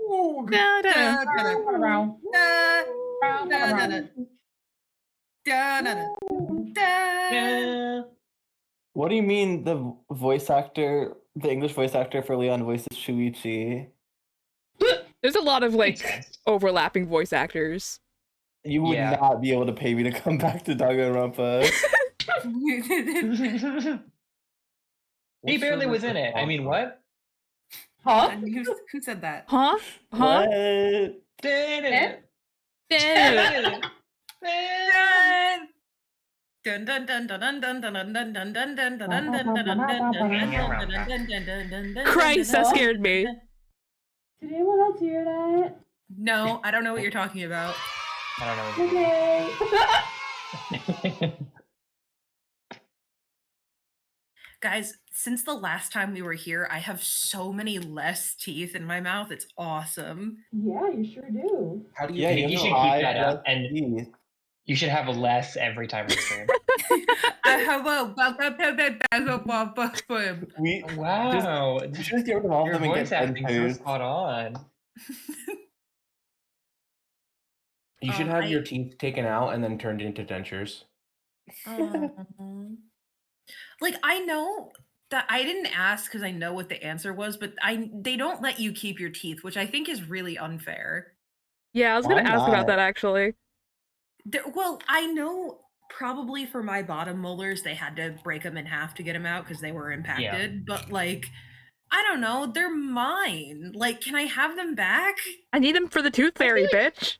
Ooh, Da, da, da. Yeah. What do you mean the English voice actor for Leon voices Shuichi? There's a lot of Makes like sense. overlapping voice actors. You would Yeah. not be able to pay me to come back to Danganronpa. He barely was in it. I mean, what? Huh? Who said that? Huh? Huh? What? Da, da, da. Dun dun dun dun dun dun dun dun dun dun dun dun dun dun Christ, that scared me. Did anyone else hear that? No, I don't know what you're talking about. I don't know. Okay. Guys, since the last time we were here, I have so many less teeth in my mouth. It's awesome. Yeah, you sure do. How do you? Yeah, You you should know, keep that up, and teeth. you should have less every time we stream. We Wow, you should just get rid of all of your them and voice get acting so dentures. spot on. You should have your teeth taken out and then turned into dentures. Like, I know that I didn't ask because I know what the answer was, but they don't let you keep your teeth, which I think is really unfair. Yeah, I was Why gonna ask about not? that actually. Well, I know probably for my bottom molars, they had to break them in half to get them out because they were impacted. But like, I don't know, they're mine. Like, can I have them back? I need them for the tooth fairy, bitch.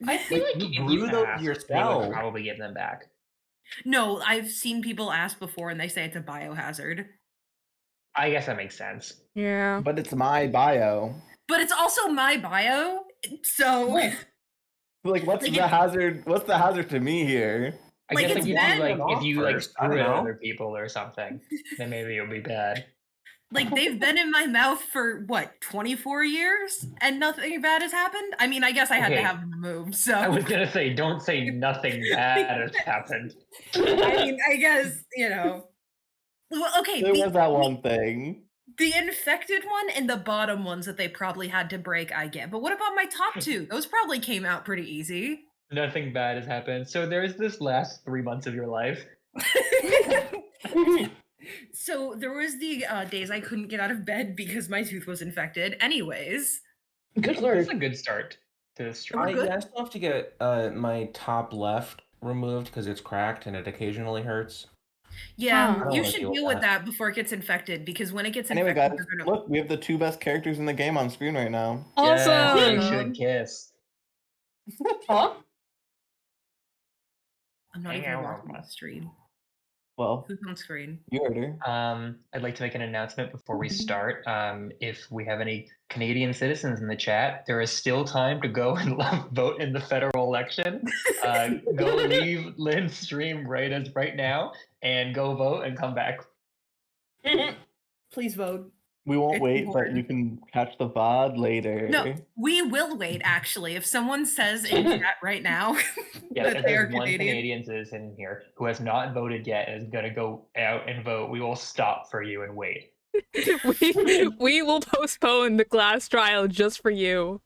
I feel like you if grew you those asked, they would yourself. probably give them back. No, I've seen people ask before and they say it's a biohazard. I guess that makes sense. Yeah. But it's my bio. But it's also my bio, so Like, what's Like, the hazard? What's the hazard to me here? I Like, guess it's like bad. if you like First, I screw don't it at know. other people or something, then maybe it'll be bad. like they've been in my mouth for what, 24 years and nothing bad has happened? I mean, I guess I had to Okay. have them removed, so I was gonna say, don't say nothing bad has happened. I mean, I guess, you know. Well, okay, There was that one thing. the infected one and the bottom ones that they probably had to break, I get. But what about my top two? Those probably came out pretty easy. Nothing bad has happened. So there's this last 3 months of your life. So there was the days I couldn't get out of bed because my tooth was infected. Anyways, Good lord. That's a good start to the stream. We're good? I still have to get my top left removed because it's cracked and it occasionally hurts. Yeah, Huh. you wanna should deal with deal with that. that before it gets infected because when it gets Anyway, guys, infected, you're gonna look, we have the two best characters in the game on screen right now. Yes, Awesome. they should kiss. Huh? I'm not even watching Danganronpa. the stream. Well, Who's on screen? you heard her. I'd like to make an announcement before we start. If we have any Canadian citizens in the chat, there is still time to go and vote in the federal election. Go leave Lynn's stream right now and go vote and come back. Please vote. We won't It's wait, but important. you can catch the VOD later. No, we will wait actually. If someone says in chat right now Yeah, that if they are there's one Canadian, Canadian citizen here who has not voted yet and is going to go out and vote, we will stop for you and wait. we will postpone the glass trial just for you.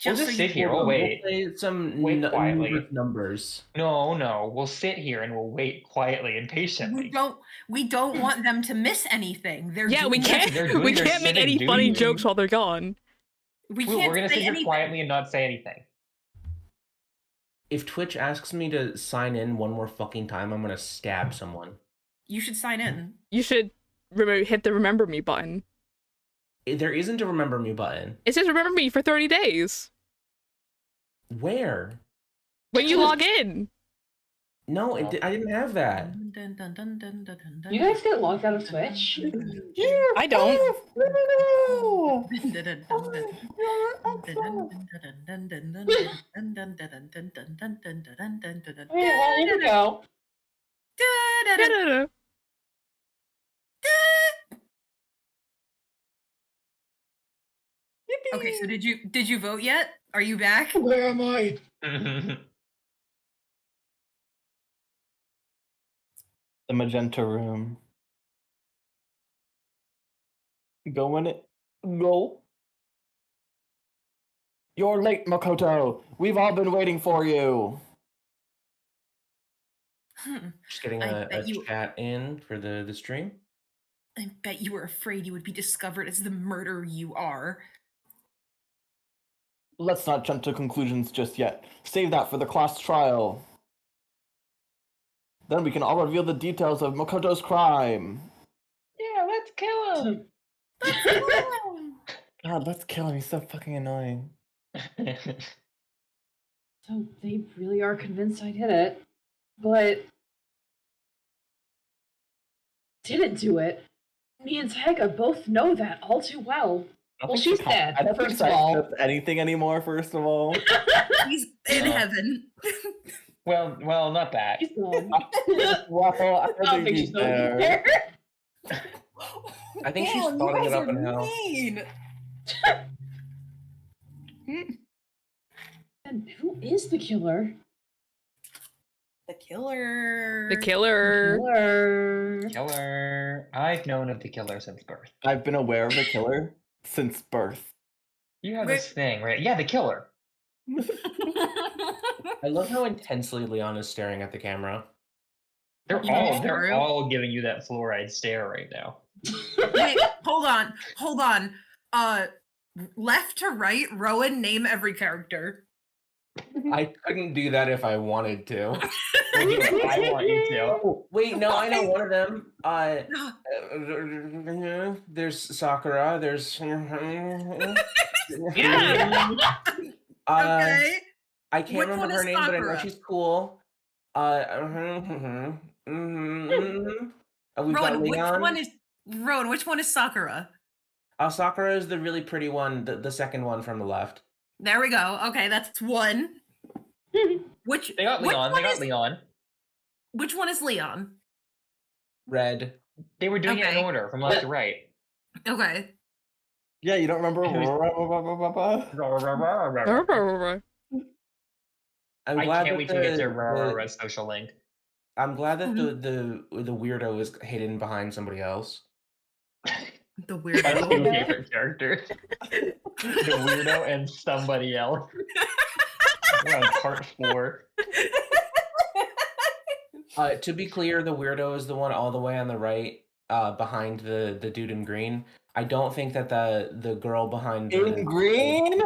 We'll just just so you sit here. We'll wait. We'll play some Wait quietly. numbers. No, we'll sit here and we'll wait quietly and patiently. we don't want them to miss anything. They're Yeah, we doing can't they're doing we their can't make civic any funny duty. jokes while they're gone. We We're can't gonna say sit here anything. quietly and not say anything. If Twitch asks me to sign in one more fucking time, I'm gonna stab someone. You should sign in. You should hit the remember me button. There isn't a remember me button. It says remember me for 30 days. Where? When you log in. No, I didn't have that. You guys get logged out of Twitch? I don't. Okay, well, here we go. Okay, so did you vote yet? Are you back? Where am I? The magenta room. Go in it. Go. You're late, Makoto. We've all been waiting for you. Just getting I a bet you- chat in for the stream. I bet you were afraid you would be discovered as the murderer you are. Let's not jump to conclusions just yet. Save that for the class trial. Then we can all reveal the details of Makoto's crime. Yeah, let's kill him. God, let's kill him. He's so fucking annoying. So they really are convinced I did it, but didn't do it. Me and Tyga both know that all too well. Well, she's dead, I don't think first of all. Saika does anything anymore, first of all. He's in heaven. well, not that. She's gone. Well, I I don't think she's going there. I think she's starting it up in hell. Mean. And who is the killer? The killer. The killer. Killer. I've known of the killer since birth. I've been aware of the killer since birth. You have this thing, right? Yeah, the killer. I love how intensely Leon is staring at the camera. They're Yeah, they're true. all giving you that fluoride stare right now. Wait, hold on. Left to right, Rowan, name every character. I couldn't do that if I wanted to. I want you to. Oh, wait, no, I know one of them. There's Sakura. There's. Yeah. Okay. I can't Which remember one her is name, but I know Sakura? she's cool. We've got Leon. Which one is Sakura? Sakura is the really pretty one, the second one from the left. There we go. Okay, that's one. Which They got which Leon. one They got is- Leon. Which one is Leon? Red. They were doing it in Okay. order from left to right. Okay. Yeah, you don't remember? Who's- I'm I glad can't that wait to get to social link. I'm glad that the weirdo is hidden behind somebody else. The My weirdo. two favorite characters. The weirdo and somebody else. We're on part 4. To be clear, the weirdo is the one all the way on the right, behind the dude in green. I don't think that the girl behind In green?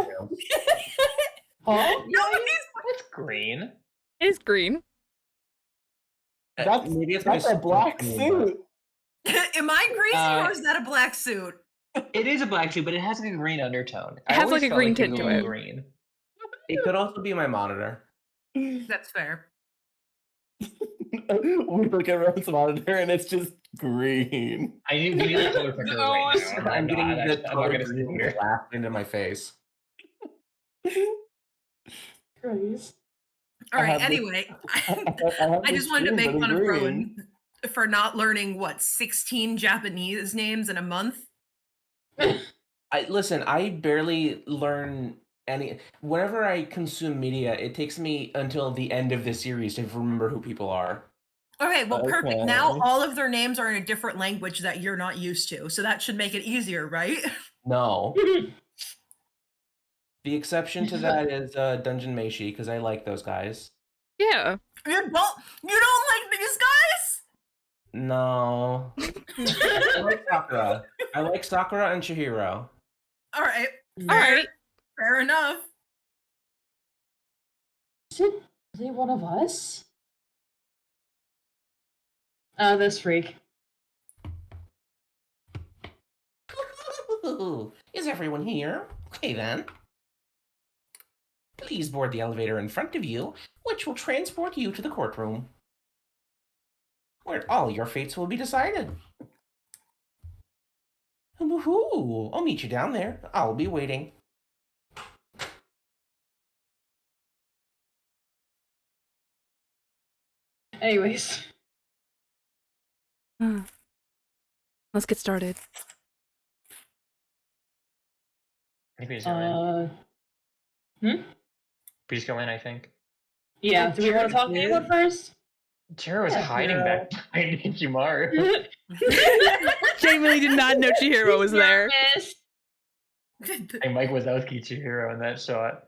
Huh? It's green. It's green. That's maybe it's That's my a black skin, suit. Am I crazy or is that a black suit? It is a black suit, but it has like a green undertone. It has, like, a green tint to it. Green. It could also be my monitor. That's fair. We look at Rowan's monitor and it's just green. We need a color picker right now. I'm getting the I'm not color gonna green sit here. blasted into my face. Christ. All right, have this- anyway. have I this just wanted to screen, make but in fun of green. Rowan for not learning 16 Japanese names in a month. I barely learn any. Whenever I consume media, it takes me until the end of the series to remember who people are. Okay, well, perfect. Okay. Now all of their names are in a different language that you're not used to, so that should make it easier, right? No. The exception to that is Dungeon Meshi, because I like those guys. Yeah. You don't like these guys? No. I like Sakura. I like Sakura and Chihiro. All right, All right. fair enough. Is it really one of us? This freak. Is everyone here? Okay then. Please board the elevator in front of you, which will transport you to the courtroom, where all your fates will be decided. Woohoo! I'll meet you down there. I'll be waiting. Anyways. Let's get started. I think we just go in. Hmm? We just go in, I think. Yeah, do we want to talk to anyone first? Chihiro was Yeah, hiding back behind Ichimaru. Genuinely did not know Chihiro was there. Nervous. And Mike Wazowski Chihiro in that shot.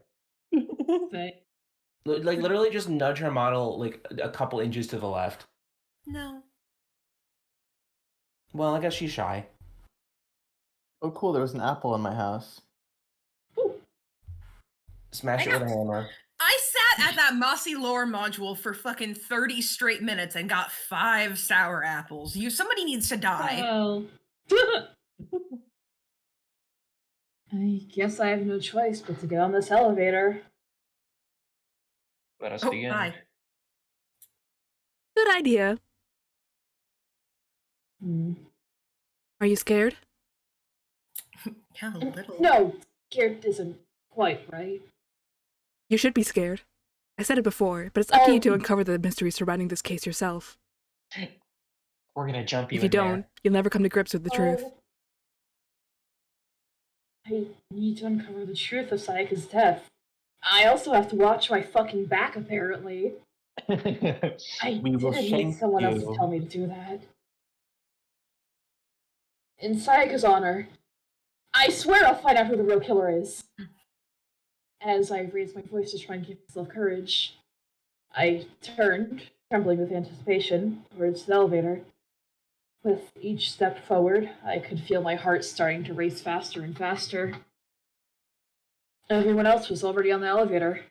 But Like literally just nudge her model like a couple inches to the left. No. Well, I guess she's shy. Oh, cool. There was an apple in my house. Smash I it with a got- hammer. I sat at that mossy lore module for fucking 30 straight minutes and got 5 sour apples. Somebody needs to die. well. I guess I have no choice but to get on this elevator. Let us Oh, begin. hi. Good idea. Hmm. Are you scared? Yeah, a little. No, scared isn't quite right. You should be scared. I said it before, but it's up to you to Oh. uncover the mystery surrounding this case yourself. We're gonna jump you If you in there. don't, you'll never come to grips with the truth. Oh. I need to uncover the truth of Sayaka's death. I also have to watch my fucking back, apparently. I We will didn't shank need someone else you. to tell me to do that. In Sayaka's honor, I swear I'll find out who the real killer is. As I raised my voice to try and give myself courage, I turned, trembling with anticipation, towards the elevator. With each step forward, I could feel my heart starting to race faster and faster. Everyone else was already on the elevator.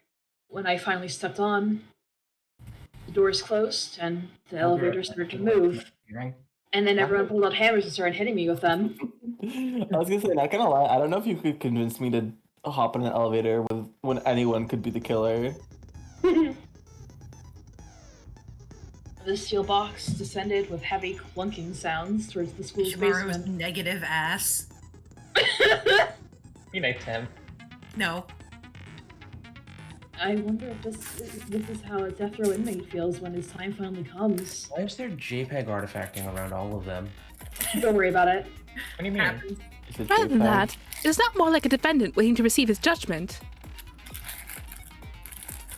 When I finally stepped on, the doors closed and the elevator started to move. And then everyone pulled out hammers and started hitting me with them. I was gonna say, not gonna lie, I don't know if you could convince me to hop in an elevator with when anyone could be the killer. The steel box descended with heavy clunking sounds towards the school's Ichimaru's basement. negative ass. Be nice to him. No. I wonder if this is how a death row inmate feels when his time finally comes. Why is there JPEG artifacting around all of them? Don't worry about it. What do you mean? Happens. Is it Rather than JPEG? that, it is not more like a defendant waiting to receive his judgment.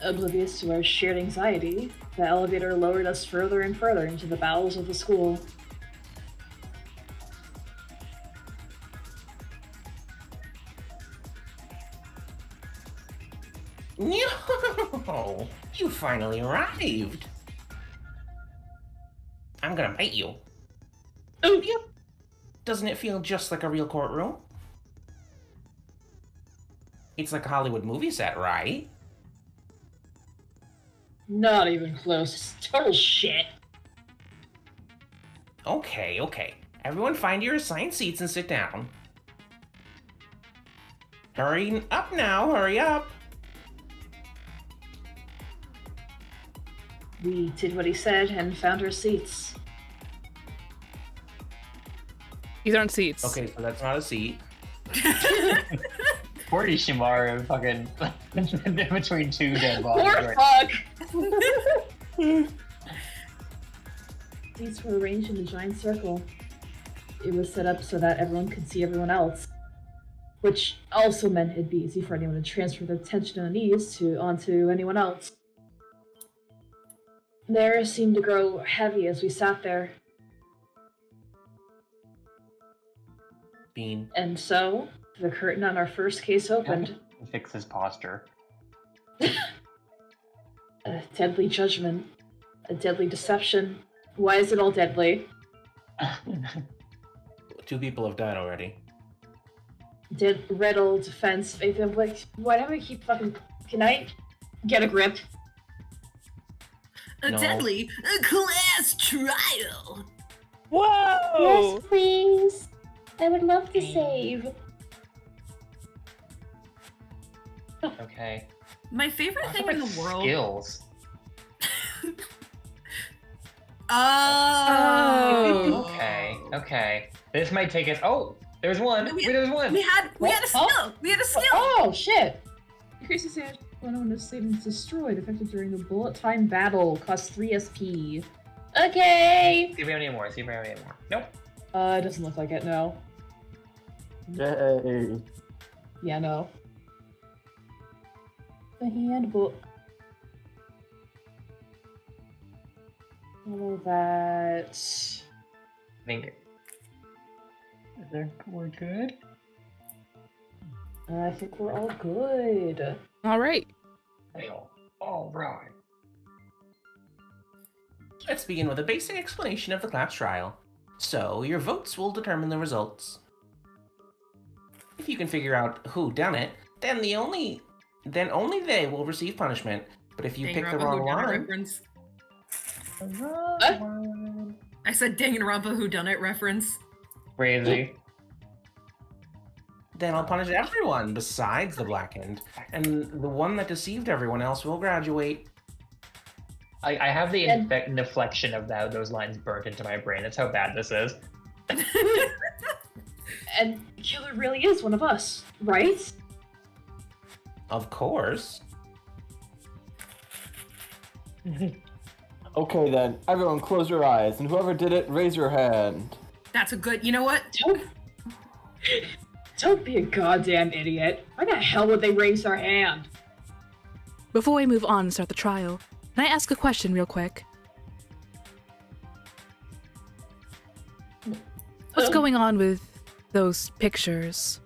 Oblivious to our shared anxiety, the elevator lowered us further and further into the bowels of the school. No! You finally arrived! I'm gonna bite you. Oh, yep. Doesn't it feel just like a real courtroom? It's like a Hollywood movie set, right? Not even close. It's total shit. Okay, okay. Everyone find your assigned seats and sit down. Hurry up now, hurry up! We did what he said and found our seats. These aren't seats. Okay, so that's not a seat. Poor Ishimaru fucking in between two dead bodies. Poor right? fuck! Seats were arranged in a giant circle. It was set up so that everyone could see everyone else, which also meant it'd be easy for anyone to transfer their tension and unease onto anyone else. The air seemed to grow heavy as we sat there, Bean. and so the curtain on our first case opened. Fix his posture. A deadly judgment, a deadly deception. Why is it all deadly? 2 people have died already. Dead, riddle, defense, faith, and like, why do I keep fucking? Can I get a grip? A No. deadly class trial. Whoa! please. I would love to save. Okay. My favorite thing in the world. Skills. Oh. Okay. Okay. This might take us. Oh, there's one. We- Wait, there's one. We had a skill. Oh. We had a skill. Oh shit! Increases damage when one is saved and destroyed, affected during the bullet time battle. Costs 3 SP. Okay. See if we have any more. See if we have any more. Nope. It doesn't look like it. No. Yay. Yeah, no. The handbook. All that. I think we're good. I think we're all good. All right. All right. Let's begin with a basic explanation of the class trial. So, your votes will determine the results. If you can figure out who done it, then only they will receive punishment. But if you pick the wrong one, reference. I said Danganronpa whodunit reference. Crazy. then I'll punish everyone besides the blackened, and the one that deceived everyone else will graduate. I have the deflection of those lines burnt into my brain. That's how bad this is. And Killer really is one of us, right? Of course. Okay then, everyone close your eyes, and whoever did it, raise your hand. That's a good, you know what? Don't be a goddamn idiot. Why the hell would they raise their hand? Before we move on and start the trial, can I ask a question real quick? What's going on with those pictures?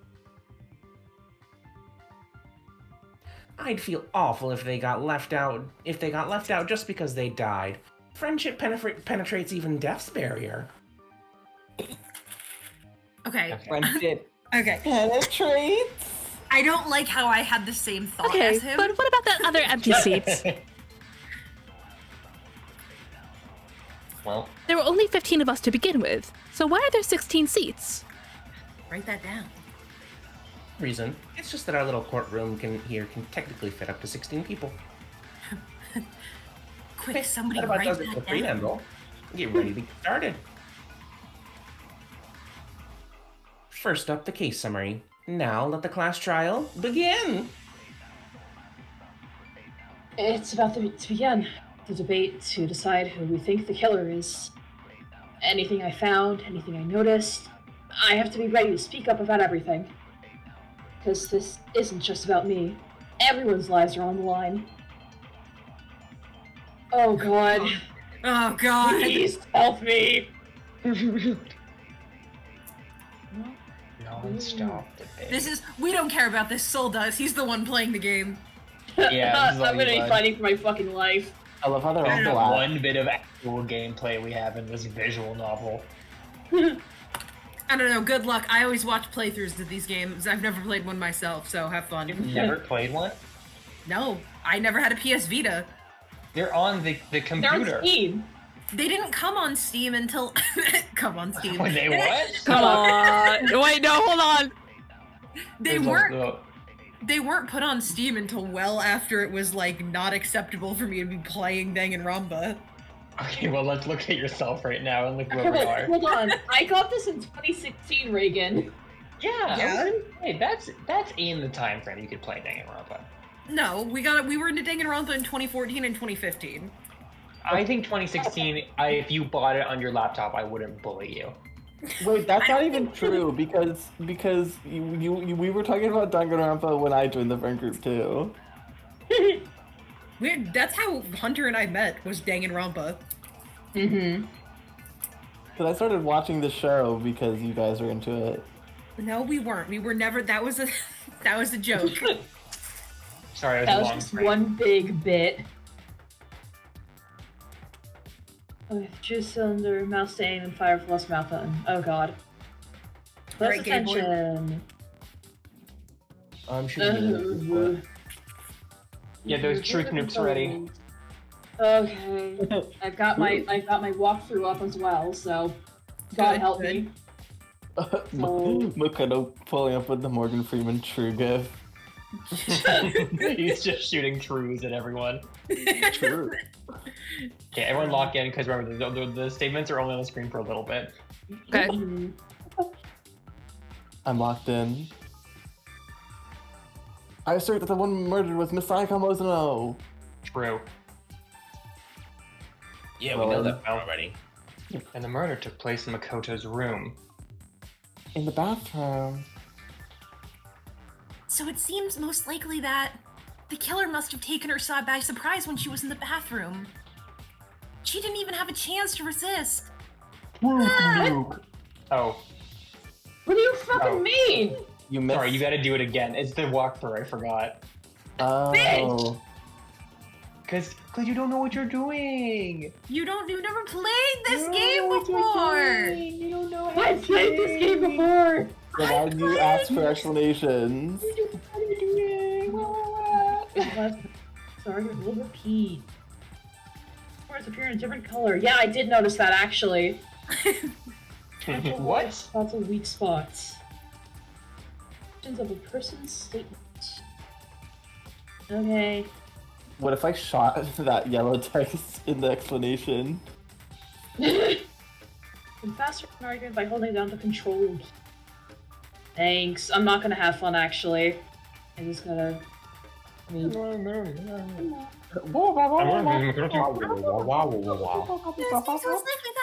I'd feel awful if they got left out. Just because they died. Friendship penetrates even death's barrier. Okay. Friendship Okay. penetrates. I don't like how I had the same thought Okay, as him. but what about that other empty seats? Well, There were only 15 of us to begin with, so why are there 16 seats? Write that down. Reason. It's just that our little courtroom can technically fit up to 16 people. Quick, somebody That about write does it for that down. preamble. Get ready to get started. First up, the case summary. Now let the class trial begin. It's about to begin. The debate to decide who we think the killer is. Anything I found, anything I noticed, I have to be ready to speak up about everything. Because this isn't just about me. Everyone's lives are on the line. Oh god. Oh god. Please help me! non-stop debate. We don't care about this, Soul does. He's the one playing the game. Yeah, this is all I'm gonna you, be bud. fighting for my fucking life. I love how they're That's all the black. one bit of actual gameplay we have in this visual novel. I don't know, good luck. I always watch playthroughs of these games. I've never played one myself, so have fun. You've never played one? No, I never had a PS Vita. They're on the They're computer. on Steam. They didn't come on Steam until... come on Steam. When they what? Come on! Wait, no, hold on! They weren't put on Steam until well after it was, like, not acceptable for me to be playing Danganronpa. Okay, well, let's look at yourself right now and look where Okay, we wait, are. hold on. I got this in 2016, Reagan. Yeah. Hey, that's in the time frame you could play Danganronpa. No, we were into Danganronpa in 2014 and 2015. I think 2016. If you bought it on your laptop, I wouldn't bully you. Wait, that's not even true because we were talking about Danganronpa when I joined the friend group too. Weird. That's how Hunter and I met, was Danganronpa. Mm-hmm. Because I started watching the show because you guys were into it. No, we weren't. We were never. That was a joke. Sorry, That it was was a long just frame. one big bit. Juice cylinder, mouse stain, and fire plus mouth button. Oh god. Close Right, Game Boy. attention. I'm shooting. Yeah, those truth nukes ready. Okay. I've got my walkthrough up as well, so God Good, help good. me. So- Makoto pulling up with the Morgan Freeman true gif. He's just shooting truths at everyone. True. Okay, everyone lock in because remember the statements are only on the screen for a little bit. Okay. Mhm. I'm locked in. I assert that the one murdered was Misai Kamozuno. True. Yeah, we know that already. And the murder took place in Makoto's room. In the bathroom. So it seems most likely that the killer must have taken her by surprise when she was in the bathroom. She didn't even have a chance to resist. Oh, What do you fucking mean? You missed. sorry, you gotta do it again. It's the walkthrough, I forgot. Oh. Cause you don't know what you're doing. You've never played this game before. You don't know how I've played this game before. So why did you ask for explanations? Sorry, we'll repeat. Words appear in a different color. Yeah, I did notice that actually. What? Spots of weak spots. Of a person's statement. Okay. What if I shot that yellow text in the explanation? Can faster an argument by holding down the control key. Thanks. I'm not gonna have fun actually. I just gotta. I mean, This was likely not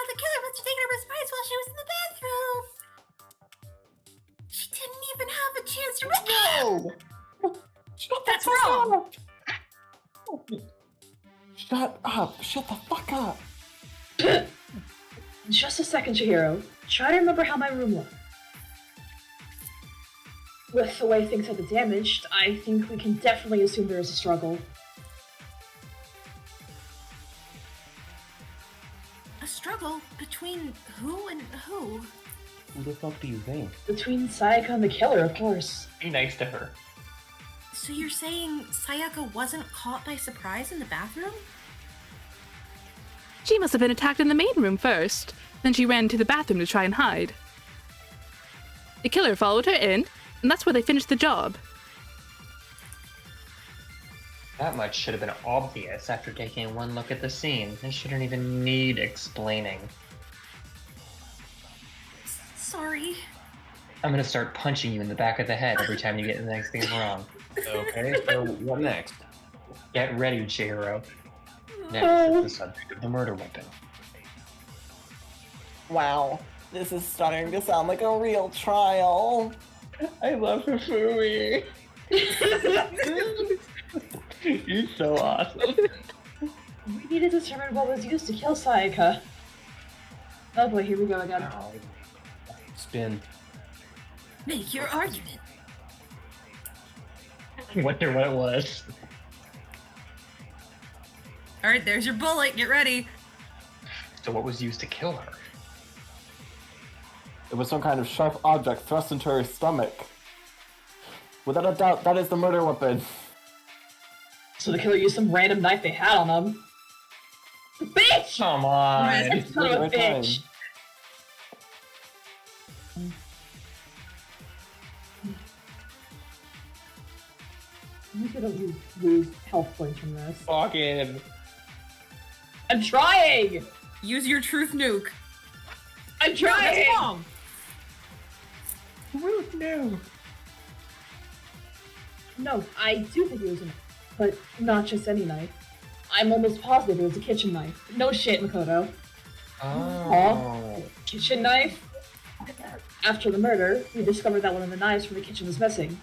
the killer, but she taken her spice while she was in the bathroom. She didn't even have a chance to That's wrong. Shut up! Shut the fuck up! just a second, Chihiro. Try to remember how my room looked. With the way things have been damaged, I think we can definitely assume there is a struggle. A struggle between who and who? Who the fuck do you think? Between Sayaka and the killer, of course. Be nice to her. So you're saying Sayaka wasn't caught by surprise in the bathroom? She must have been attacked in the main room first. Then she ran to the bathroom to try and hide. The killer followed her in, and that's where they finished the job. That much should have been obvious after taking one look at the scene. It shouldn't even need explaining. Sorry. I'm gonna start punching you in the back of the head every time you get the next thing wrong. Okay, so what next? Get ready, Chihiro. Next is the subject of the murder weapon. Wow, this is starting to sound like a real trial. I love Hifumi. You're so awesome. We need to determine what was used to kill Sayaka. Oh boy, here we go again. Spin. Make your argument. Wonder what it was. Alright, there's your bullet. Get ready. So what was used to kill her? It was some kind of sharp object thrust into her stomach. Without a doubt, that is the murder weapon. So the killer used some random knife they had on them. Bitch! Come on. Son of a Right time. bitch. I'm gonna lose health points from this. Fucking. I'm trying! Use your truth nuke. I'm No, trying! that's wrong. No. No, I do think it was a knife, but not just any knife. I'm almost positive it was a kitchen knife. No shit, Makoto. Oh. Kitchen knife? After the murder, we discovered that one of the knives from the kitchen was missing.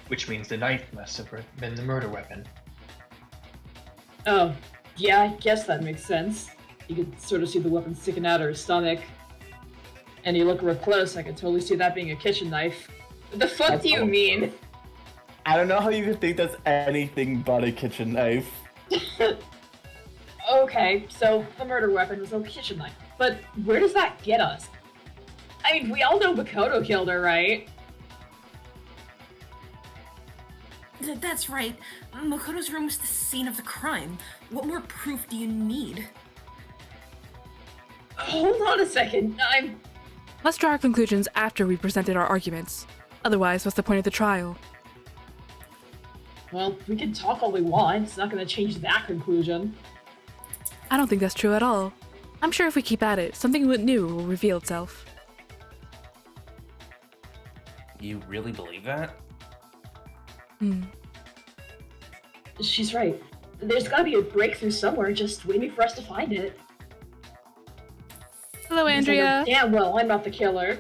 Which means the knife must have been the murder weapon. Oh, yeah, I guess that makes sense. You could sort of see the weapon sticking out of her stomach. And you look real close, I could totally see that being a kitchen knife. What the fuck do you mean? I don't know how you could think that's anything but a kitchen knife. Okay, so the murder weapon was a kitchen knife. But where does that get us? I mean, we all know Makoto killed her, right? That's right. Makoto's room was the scene of the crime. What more proof do you need? Hold on a second, Let's draw our conclusions after we presented our arguments. Otherwise, what's the point of the trial? Well, we can talk all we want, it's not gonna change that conclusion. I don't think that's true at all. I'm sure if we keep at it, something new will reveal itself. You really believe that? She's right. There's gotta be a breakthrough somewhere, just waiting for us to find it. Hello, Because I know Andrea. damn well, I'm not the killer.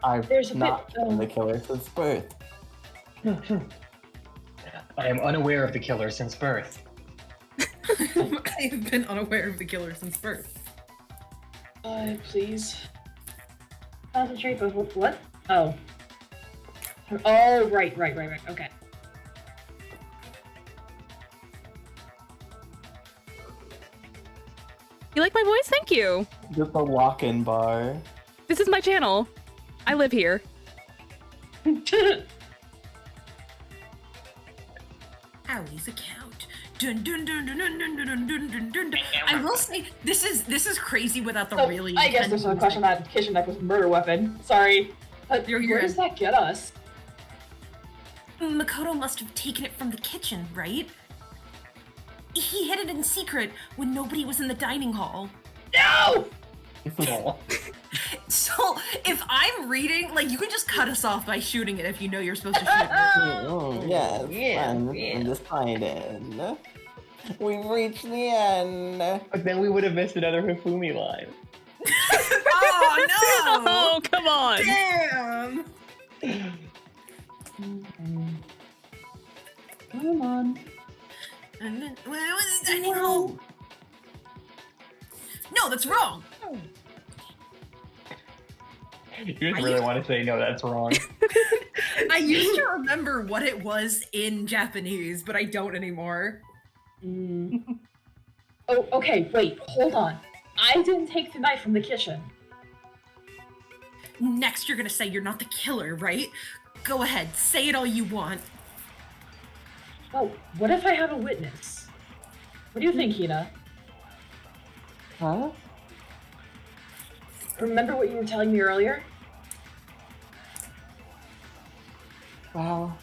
I've There's a not bit- been the killer since birth. I am unaware of the killer since birth. I have been unaware of the killer since birth. Please. Concentrate, but what? Oh. Oh, right. Okay. You like my voice? Thank you. Just a lock-in bar. This is my channel. I live here. Allie's account. Dun dun dun dun dun dun dun dun dun dun dun. I will say this is crazy without the So, really. I guess there's no intense question that kitchen knife was a murder weapon. Sorry. But You're where good. does that get us? Makoto must have taken it from the kitchen, right? He hid it in secret when nobody was in the dining hall. No! So if I'm reading, like, you can just cut us off by shooting it if you know you're supposed to shoot it. Yes, I'm decided. We've reached the end. But then we would have missed another Hifumi line. Oh no! Oh, come on. Damn! Come on. And then, where was the dining hall? No, that's wrong. You just really want to say no, that's wrong. I used to remember what it was in Japanese, but I don't anymore. Oh, okay, wait, hold on. I didn't take the knife from the kitchen. Next, you're gonna say you're not the killer, right? Go ahead, say it all you want. Well, what if I have a witness? What do you think, Hina? Huh? Remember what you were telling me earlier? Well,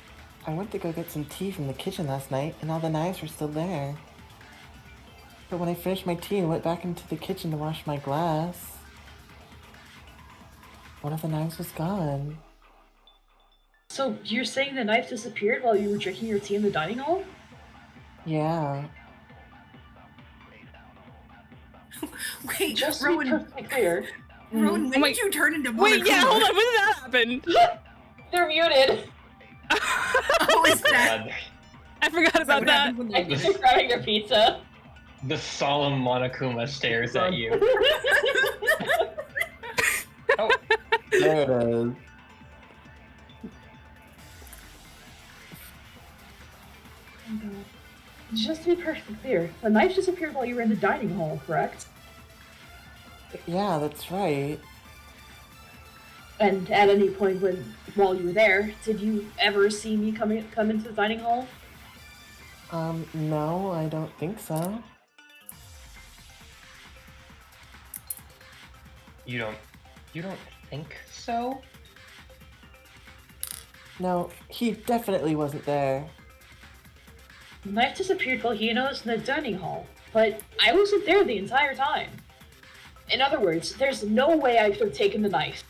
I went to go get some tea from the kitchen last night, and all the knives were still there. But when I finished my tea and went back into the kitchen to wash my glass, one of the knives was gone. So, you're saying the knife disappeared while you were drinking your tea in the dining hall? Yeah. Wait, Just to be Rowan, perfectly clear, Rowan, when Wait. did you turn into Wait, yeah, Monokuma? hold on. When did that happen? they're muted! Oh, is that? God, I forgot about what that. happened when I they- think they're grabbing their pizza. the solemn Monokuma stares at you. Oh, There it is. Just to be perfectly clear, the knife disappeared while you were in the dining hall, correct? Yeah, that's right. And at any point while you were there, did you ever see me come into the dining hall? No, I don't think so. you don't think so? No, he definitely wasn't there. The knife disappeared while he was in the dining hall, but I wasn't there the entire time. In other words, there's no way I could have taken the knife.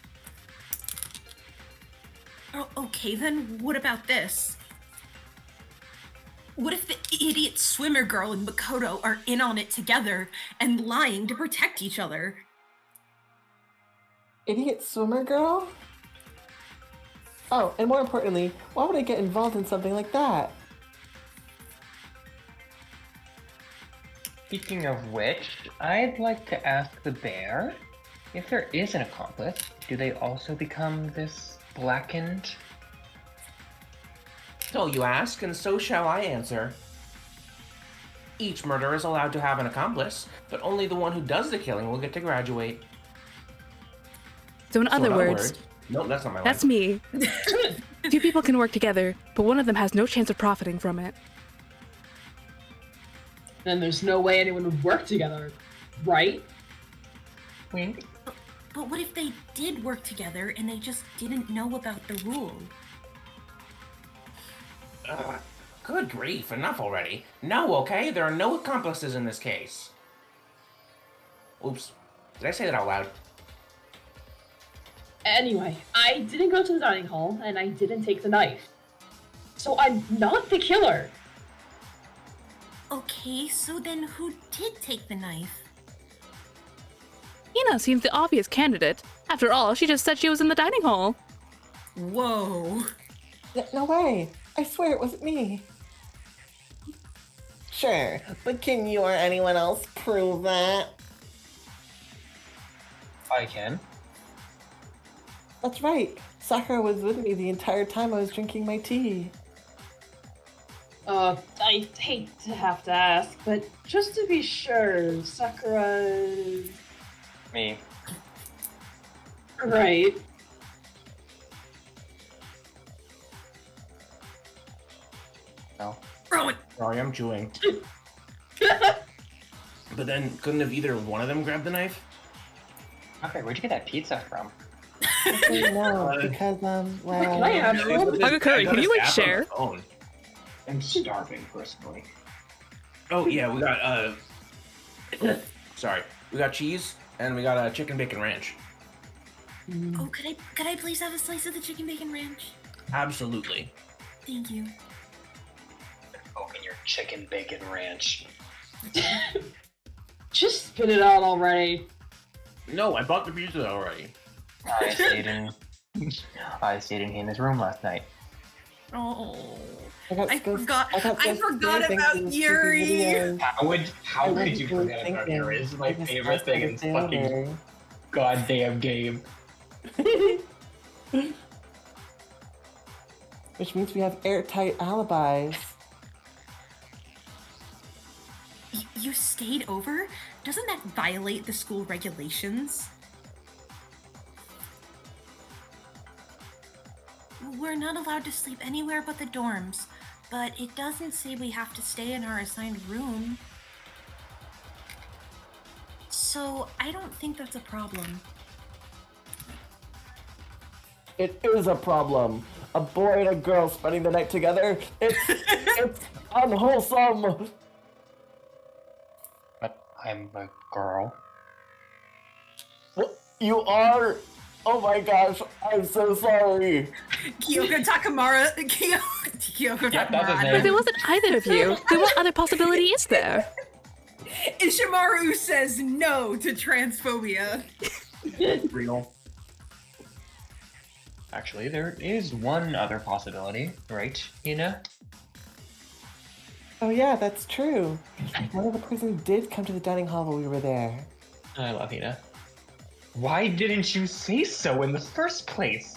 Oh, okay, then what about this? What if the idiot swimmer girl and Makoto are in on it together and lying to protect each other? Idiot swimmer girl? Oh, and more importantly, why would I get involved in something like that? Speaking of which, I'd like to ask the bear, if there is an accomplice, do they also become this blackened? So you ask, and so shall I answer. Each murderer is allowed to have an accomplice, but only the one who does the killing will get to graduate. So in So other words, no, that's not my that's line. me. Two people can work together, but one of them has no chance of profiting from it. Then there's no way anyone would work together, right? Wink. But what if they did work together and they just didn't know about the rule? Good grief, enough already. No, okay? There are no accomplices in this case. Oops. Did I say that out loud? Anyway, I didn't go to the dining hall, and I didn't take the knife. So I'm not the killer! Okay, so then who did take the knife? Hina seems the obvious candidate. After all, she just said she was in the dining hall. Whoa. No way! I swear it wasn't me! Sure, but can you or anyone else prove that? I can. That's right. Sakura was with me the entire time I was drinking my tea. I hate to have to ask, but just to be sure, Sakura... Me. Right. No. Rowan! Sorry, I'm chewing. But then, couldn't have either one of them grabbed the knife? Okay, where'd you get that pizza from? Actually, no, because, well... Can I have some? Uncle Curry, can you, like, share? I'm starving, personally. Oh, yeah, we got, sorry. We got cheese, and we got chicken bacon ranch. Oh, could I please have a slice of the chicken bacon ranch? Absolutely. Thank you. Open your chicken bacon ranch. Just spit it out already. No, I bought the pizza already. I stayed in his room last night. Oh, I forgot about about Yuri. How could you forget about Yuri? This is my favorite thing in this fucking goddamn game. Which means we have airtight alibis. You stayed over? Doesn't that violate the school regulations? We're not allowed to sleep anywhere but the dorms, but it doesn't say we have to stay in our assigned room. So I don't think that's a problem. It is a problem. A boy and a girl spending the night together. It's unwholesome. But I'm a girl. You are? Oh my gosh, I'm so sorry. Kyoko Takamura. Kyoko Yep, that's his Takamura. name. But if it wasn't either of you, then what other possibility is there? Ishimaru says no to transphobia. Real. Actually, there is one other possibility, right, Ina? Oh yeah, that's true. One of the prisons did come to the dining hall while we were there. I love Ina. Why didn't you say so in the first place?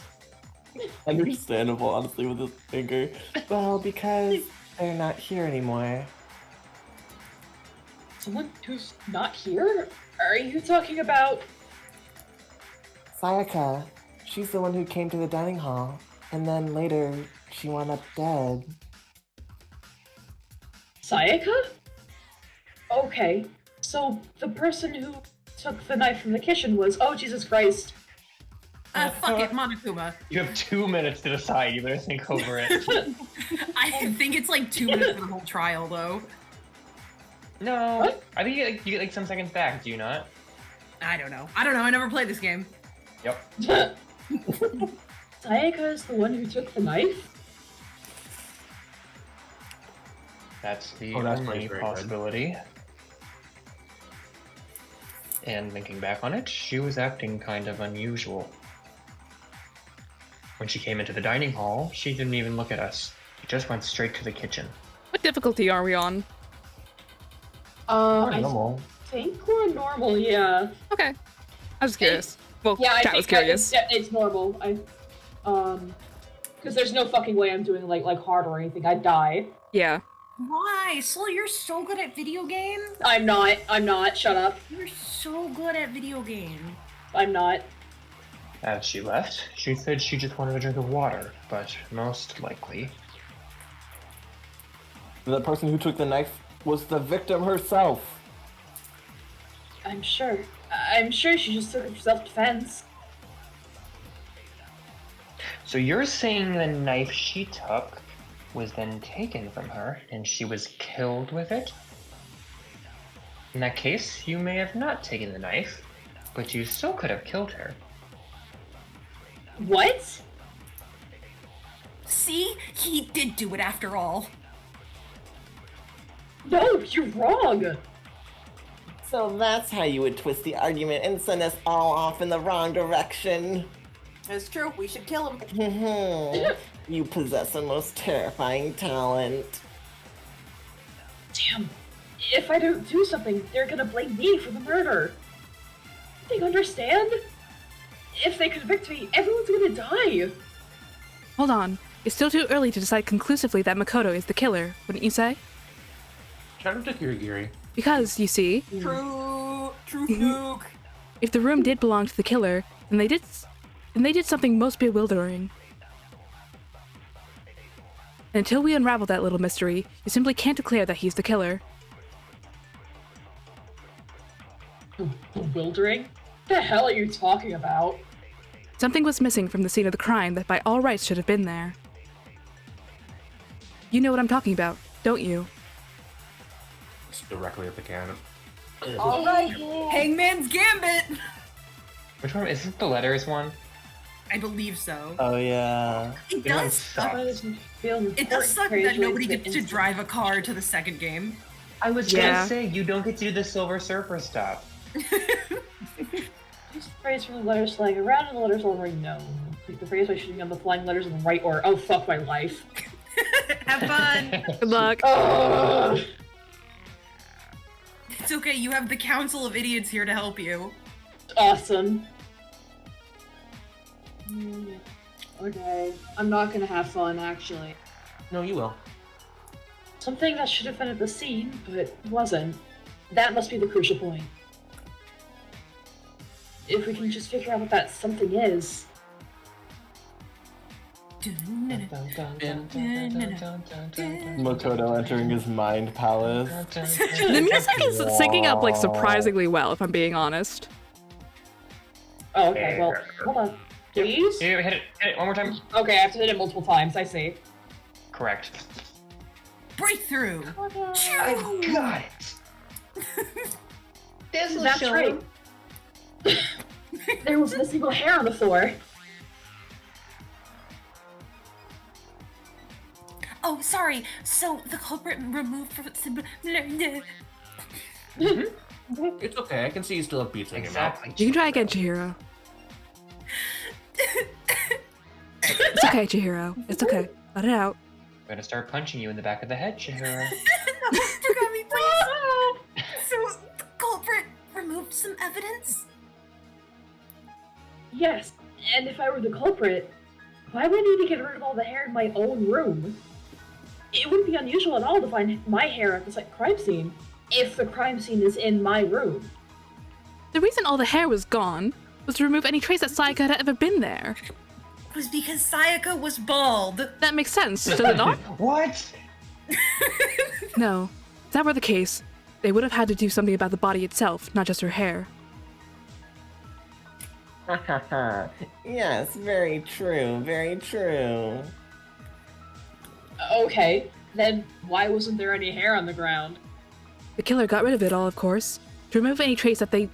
Understandable, honestly, with this finger. Well, because they're not here anymore. Someone who's not here? Are you talking about... Sayaka. She's the one who came to the dining hall. And then later, she wound up dead. Sayaka? Okay, so the person who took the knife from the kitchen was... Oh, Jesus Christ. Fuck it, Monokuma. You have 2 minutes to decide. You better think over it. I think it's like 2 minutes for the whole trial, though. No. What? I think you get like some seconds back, do you not? I don't know. I never played this game. Yep. Sayaka is the one who took the knife? That's the that's only very possibility. And thinking back on it, she was acting kind of unusual. When she came into the dining hall, she didn't even look at us. She just went straight to the kitchen. What difficulty are we on? I Normal. think we're normal, yeah. Okay. I was curious. Well, Yeah, I Kat think was curious. it's normal. Because there's no fucking way I'm doing like hard or anything. I'd die. Yeah. Why? Sol, you're so good at video games. I'm not. Shut up. You're so good at video games. I'm not. As she left, she said she just wanted a drink of water, but most likely... The person who took the knife was the victim herself. I'm sure. I'm sure she just took it for self-defense. So you're saying the knife she took was then taken from her, and she was killed with it? In that case, you may have not taken the knife, but you still could have killed her. What? See? He did do it after all. No, you're wrong. So that's how you would twist the argument and send us all off in the wrong direction. That's true. We should kill him. You possess a most terrifying talent. Damn. If I don't do something, they're gonna blame me for the murder. Do you understand? If they convict me, everyone's gonna die. Hold on. It's still too early to decide conclusively that Makoto is the killer, wouldn't you say? Shout out to Kirigiri. Because, you see, True Nuke. if the room did belong to the killer, then they did something most bewildering. And until we unravel that little mystery, you simply can't declare that he's the killer. Bewildering? The hell are you talking about? Something was missing from the scene of the crime that by all rights should have been there. You know what I'm talking about, don't you? It's directly at the cannon. All right, Hangman's Gambit. Which one? Is it the letters one? I believe so. Oh yeah. It That one does. sucks. It does suck that nobody gets to drive a car to the second game. I was Yeah. gonna say, you don't get to do the Silver Surfer stuff. Use the phrase from the letters flying around and the letters already known. Click the phrase by shooting on the flying letters in the right order. Oh, fuck my life. Have fun. Good luck. Ugh. It's okay. You have the Council of Idiots here to help you. Awesome. Okay, I'm not gonna have fun, actually. No, you will. Something that should have been at the scene, but wasn't. That must be the crucial point. If we can just figure out what that something is. Makoto entering his mind palace. The music is syncing up like surprisingly well, if I'm being honest. Oh, okay, well, hold on. Please? Here, hit it one more time. Okay, I have to hit it multiple times, I see. Correct. Breakthrough. I got it. That's right. There wasn't a single hair on the floor. Oh, sorry. So the culprit removed from. It's okay. I can see you still have beats in your mouth. Exactly. You can try again, Chihiro. It's okay, Chihiro. It's okay. Let it out. I'm gonna start punching you in the back of the head, Chihiro. No, forgot me, please. So the culprit removed some evidence. Yes, and if I were the culprit, why would I need to get rid of all the hair in my own room? It wouldn't be unusual at all to find my hair at the crime scene, if the crime scene is in my room. The reason all the hair was gone was to remove any trace that Sayaka had ever been there. It was because Sayaka was bald. That makes sense, does it not? What? No. If that were the case, they would have had to do something about the body itself, not just her hair. Yes, very true, very true. Okay, then why wasn't there any hair on the ground? The killer got rid of it all, of course, to remove any trace that they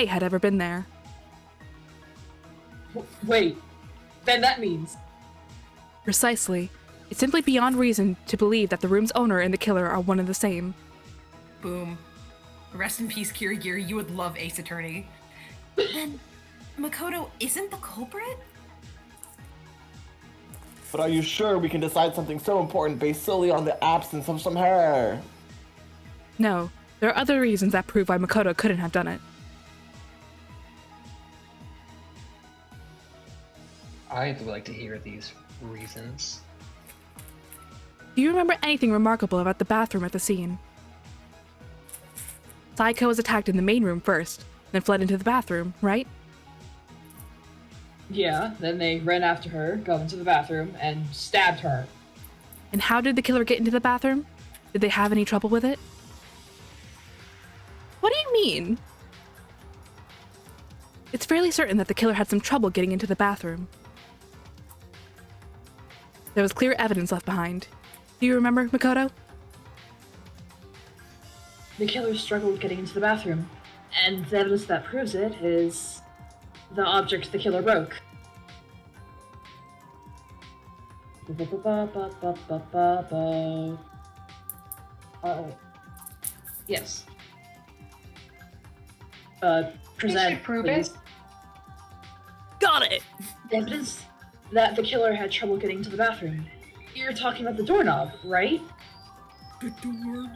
had ever been there. Wait, then that means... Precisely. It's simply beyond reason to believe that the room's owner and the killer are one and the same. Boom. Rest in peace, Kirigiri. You would love Ace Attorney. Then Makoto isn't the culprit? But are you sure we can decide something so important based solely on the absence of some hair? No, there are other reasons that prove why Makoto couldn't have done it. I'd like to hear these reasons. Do you remember anything remarkable about the bathroom at the scene? Sayaka was attacked in the main room first, then fled into the bathroom, right? Yeah, then they ran after her, got into the bathroom, and stabbed her. And how did the killer get into the bathroom? Did they have any trouble with it? What do you mean? It's fairly certain that the killer had some trouble getting into the bathroom. There was clear evidence left behind. Do you remember, Makoto? The killer struggled getting into the bathroom, and the evidence that proves it is the object the killer broke. Yes. Present, prove please. it. Got it! The evidence that the killer had trouble getting to the bathroom. You're talking about the doorknob, right? The door.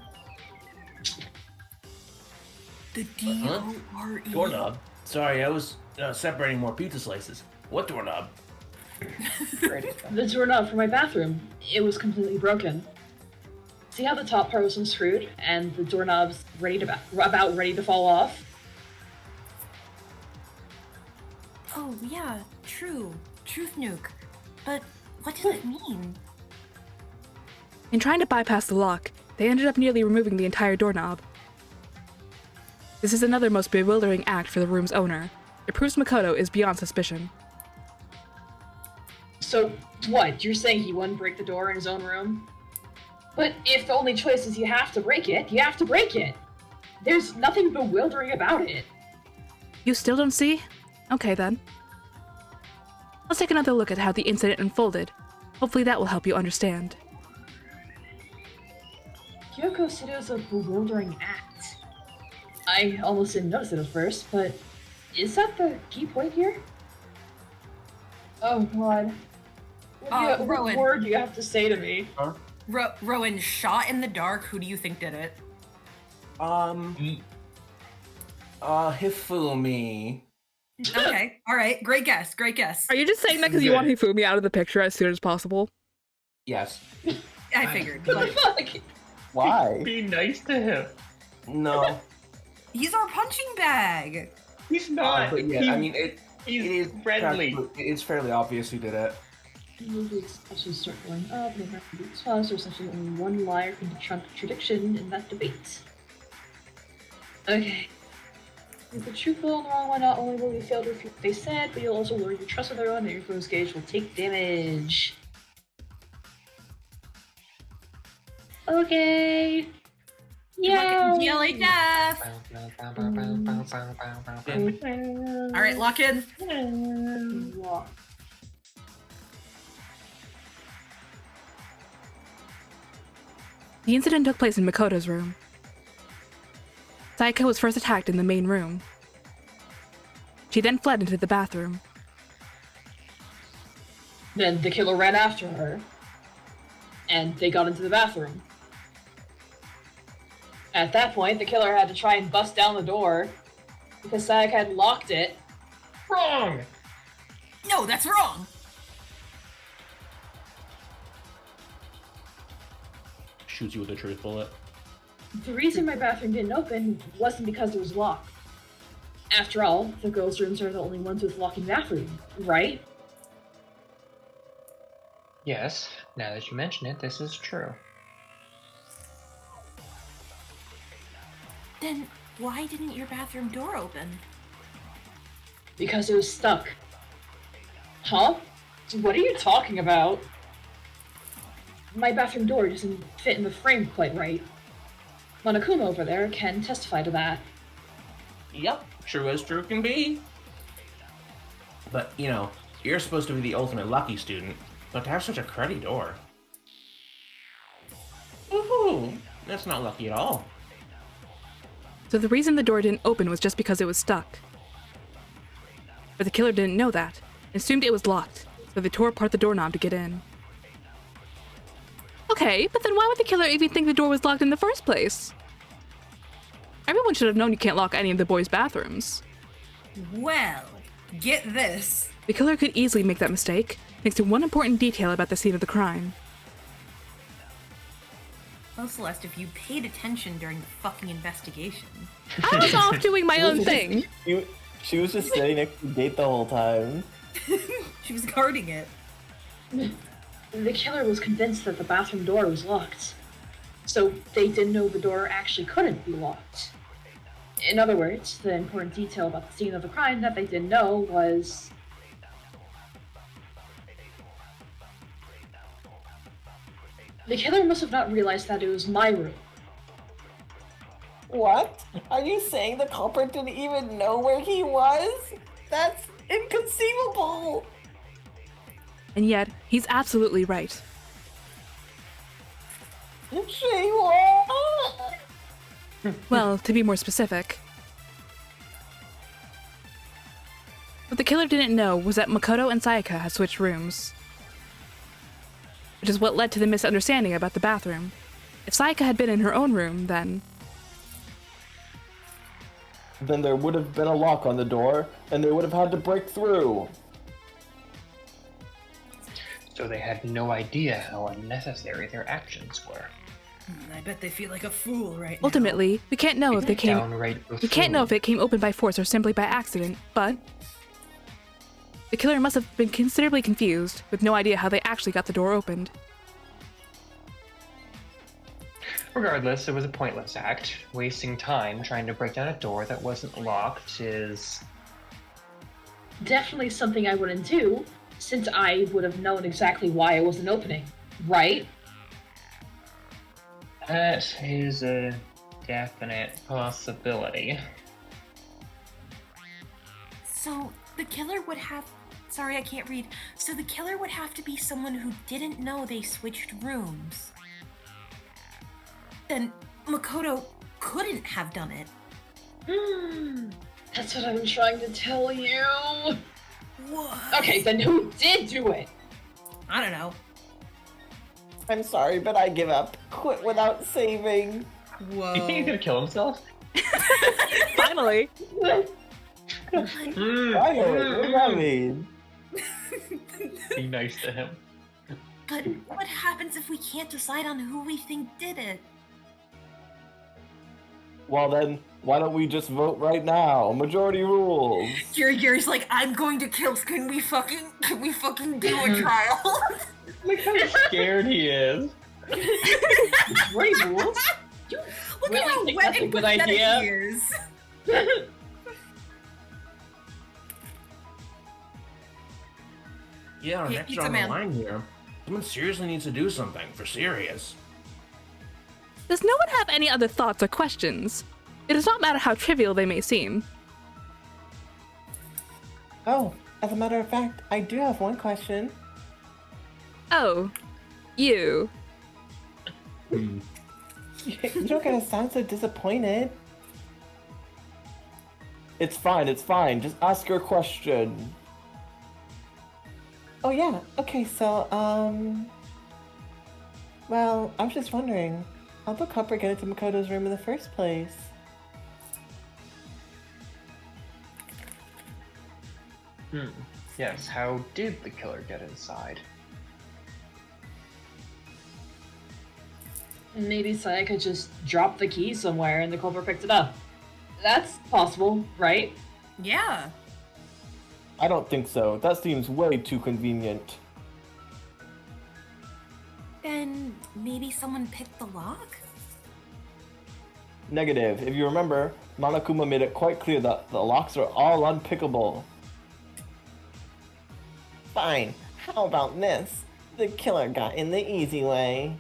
The D-O-R-E. Doorknob. Sorry, I was separating more pizza slices. What doorknob? The doorknob for my bathroom. It was completely broken. See how the top part was unscrewed and the doorknob's about ready to fall off? Oh, yeah, true. Truth nuke. But what does it mean? In trying to bypass the lock, they ended up nearly removing the entire doorknob. This is another most bewildering act for the room's owner. It proves Makoto is beyond suspicion. So, what? You're saying he wouldn't break the door in his own room? But if the only choice is you have to break it, you have to break it! There's nothing bewildering about it. You still don't see? Okay then. Let's take another look at how the incident unfolded. Hopefully that will help you understand. Kyoko said it was a bewildering act. I almost didn't notice it at first, but is that the key point here? Oh god. What Rowan. word do you have to say to me? Huh? Rowan, shot in the dark, who do you think did it? Hifumi. Okay, alright, great guess. Are you just saying that because you want Hifumi out of the picture as soon as possible? Yes. I figured. What the Like, fuck? Why? Be nice to him. No. he's our punching bag! He's not. But yeah, I mean, he's it is friendly. It's fairly obvious who did it. Movies actually start going up, and there's essentially only one liar from the contradiction in that debate. Okay. If the truthful and the wrong one, not only will you fail to refute what they said, but you'll also lower your trust with everyone, and your foe's gauge will take damage. Okay. Yeah. GLA death! Alright, lock in. The incident took place in Makoto's room. Sayaka was first attacked in the main room. She then fled into the bathroom. Then the killer ran after her, and they got into the bathroom. At that point, the killer had to try and bust down the door because Sayaka had locked it. Wrong. No, that's wrong! Shoots you with a truth bullet. The reason my bathroom didn't open wasn't because it was locked. After all, the girls' rooms are the only ones with locking bathroom, right? Yes, now that you mention it, this is true. Then why didn't your bathroom door open? Because it was stuck. Huh? What are you talking about? My bathroom door doesn't fit in the frame quite right. Monokuma over there can testify to that. Yep, true as true can be. But, you know, you're supposed to be the ultimate lucky student, but to have such a cruddy door. Woohoo! That's not lucky at all. So the reason the door didn't open was just because it was stuck. But the killer didn't know that, and assumed it was locked, so they tore apart the doorknob to get in. Okay, but then why would the killer even think the door was locked in the first place? Everyone should have known you can't lock any of the boys' bathrooms. Well, get this. The killer could easily make that mistake, thanks to one important detail about the scene of the crime. Well, Celeste, if you paid attention during the fucking investigation. I was off doing my own thing. She was just sitting next to the gate the whole time. She was guarding it. The killer was convinced that the bathroom door was locked, so they didn't know the door actually couldn't be locked. In other words, the important detail about the scene of the crime that they didn't know was... The killer must have not realized that it was my room. What? Are you saying the culprit didn't even know where he was? That's inconceivable! And yet, he's absolutely right. She was. Well, to be more specific. What the killer didn't know was that Makoto and Sayaka had switched rooms. Which is what led to the misunderstanding about the bathroom. If Sayaka had been in her own room, then... then there would have been a lock on the door, and they would have had to break through. So they had no idea how unnecessary their actions were. I bet they feel like a fool right now. Ultimately, we can't know if they came. Downright We can't know if buffoon. it came open by force or simply by accident, but the killer must have been considerably confused, with no idea how they actually got the door opened. Regardless, it was a pointless act. Wasting time trying to break down a door that wasn't locked is... Definitely something I wouldn't do, since I would have known exactly why it wasn't opening, right? That is a definite possibility. So the killer would have... Sorry, I can't read. So the killer would have to be someone who didn't know they switched rooms. Then Makoto couldn't have done it. That's what I'm trying to tell you. What? Okay, then who did do it? I don't know. I'm sorry, but I give up. Quit without saving. Whoa. You think he's gonna kill himself? Finally! Finally, what does that mean? Be nice to him. But what happens if we can't decide on who we think did it? Well then, why don't we just vote right now? Majority rules. Yuri's like, I'm going to kill. Can we fucking do a trial? Look how scared he is. Great rules. You Look really at how think wet that's a and good pathetic idea? he is. Yeah, our Hey, necks pizza are on the man. line here. Someone seriously needs to do something, for serious. Does no one have any other thoughts or questions? It does not matter how trivial they may seem. Oh, as a matter of fact, I do have one question. Oh, you. You don't gotta sound so disappointed. It's fine, just ask your question. Oh yeah, okay, so, well, I was just wondering, how'd the culprit get into Makoto's room in the first place? Yes, how did the killer get inside? Maybe Sayaka just dropped the key somewhere and the culprit picked it up. That's possible, right? Yeah. I don't think so. That seems way too convenient. Then maybe someone picked the lock? Negative. If you remember, Monokuma made it quite clear that the locks are all unpickable. Fine, how about this? The killer got in the easy way.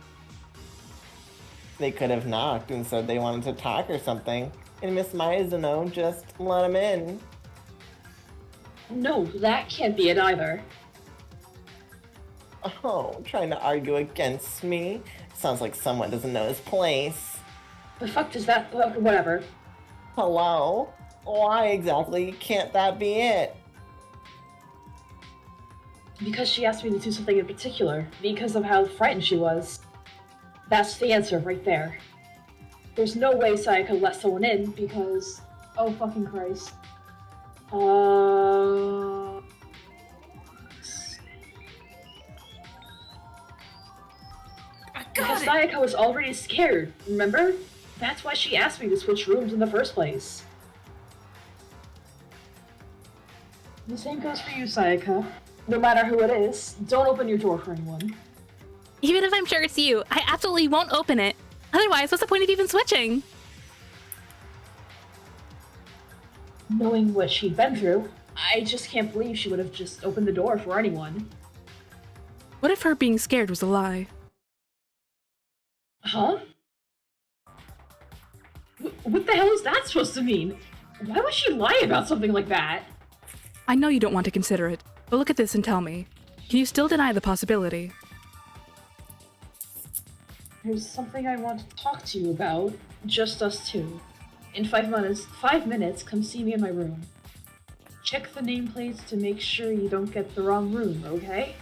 They could have knocked and said they wanted to talk or something, and Miss Mizuno just let him in. No, that can't be it either. Oh, trying to argue against me? Sounds like someone doesn't know his place. The fuck does that... whatever. Hello? Why exactly can't that be it? Because she asked me to do something in particular, because of how frightened she was. That's the answer right there. There's no way Sayaka let someone in because... Oh fucking Christ. Because Sayaka was already scared, remember? That's why she asked me to switch rooms in the first place. The same goes for you, Sayaka. No matter who it is, don't open your door for anyone. Even if I'm sure it's you, I absolutely won't open it. Otherwise, what's the point of even switching? Knowing what she'd been through, I just can't believe she would have just opened the door for anyone. What if her being scared was a lie? Huh? What the hell is that supposed to mean? Why would she lie about something like that? I know you don't want to consider it, but look at this and tell me. Can you still deny the possibility? There's something I want to talk to you about. Just us two. In 5 minutes, come see me in my room. Check the nameplates to make sure you don't get the wrong room, okay?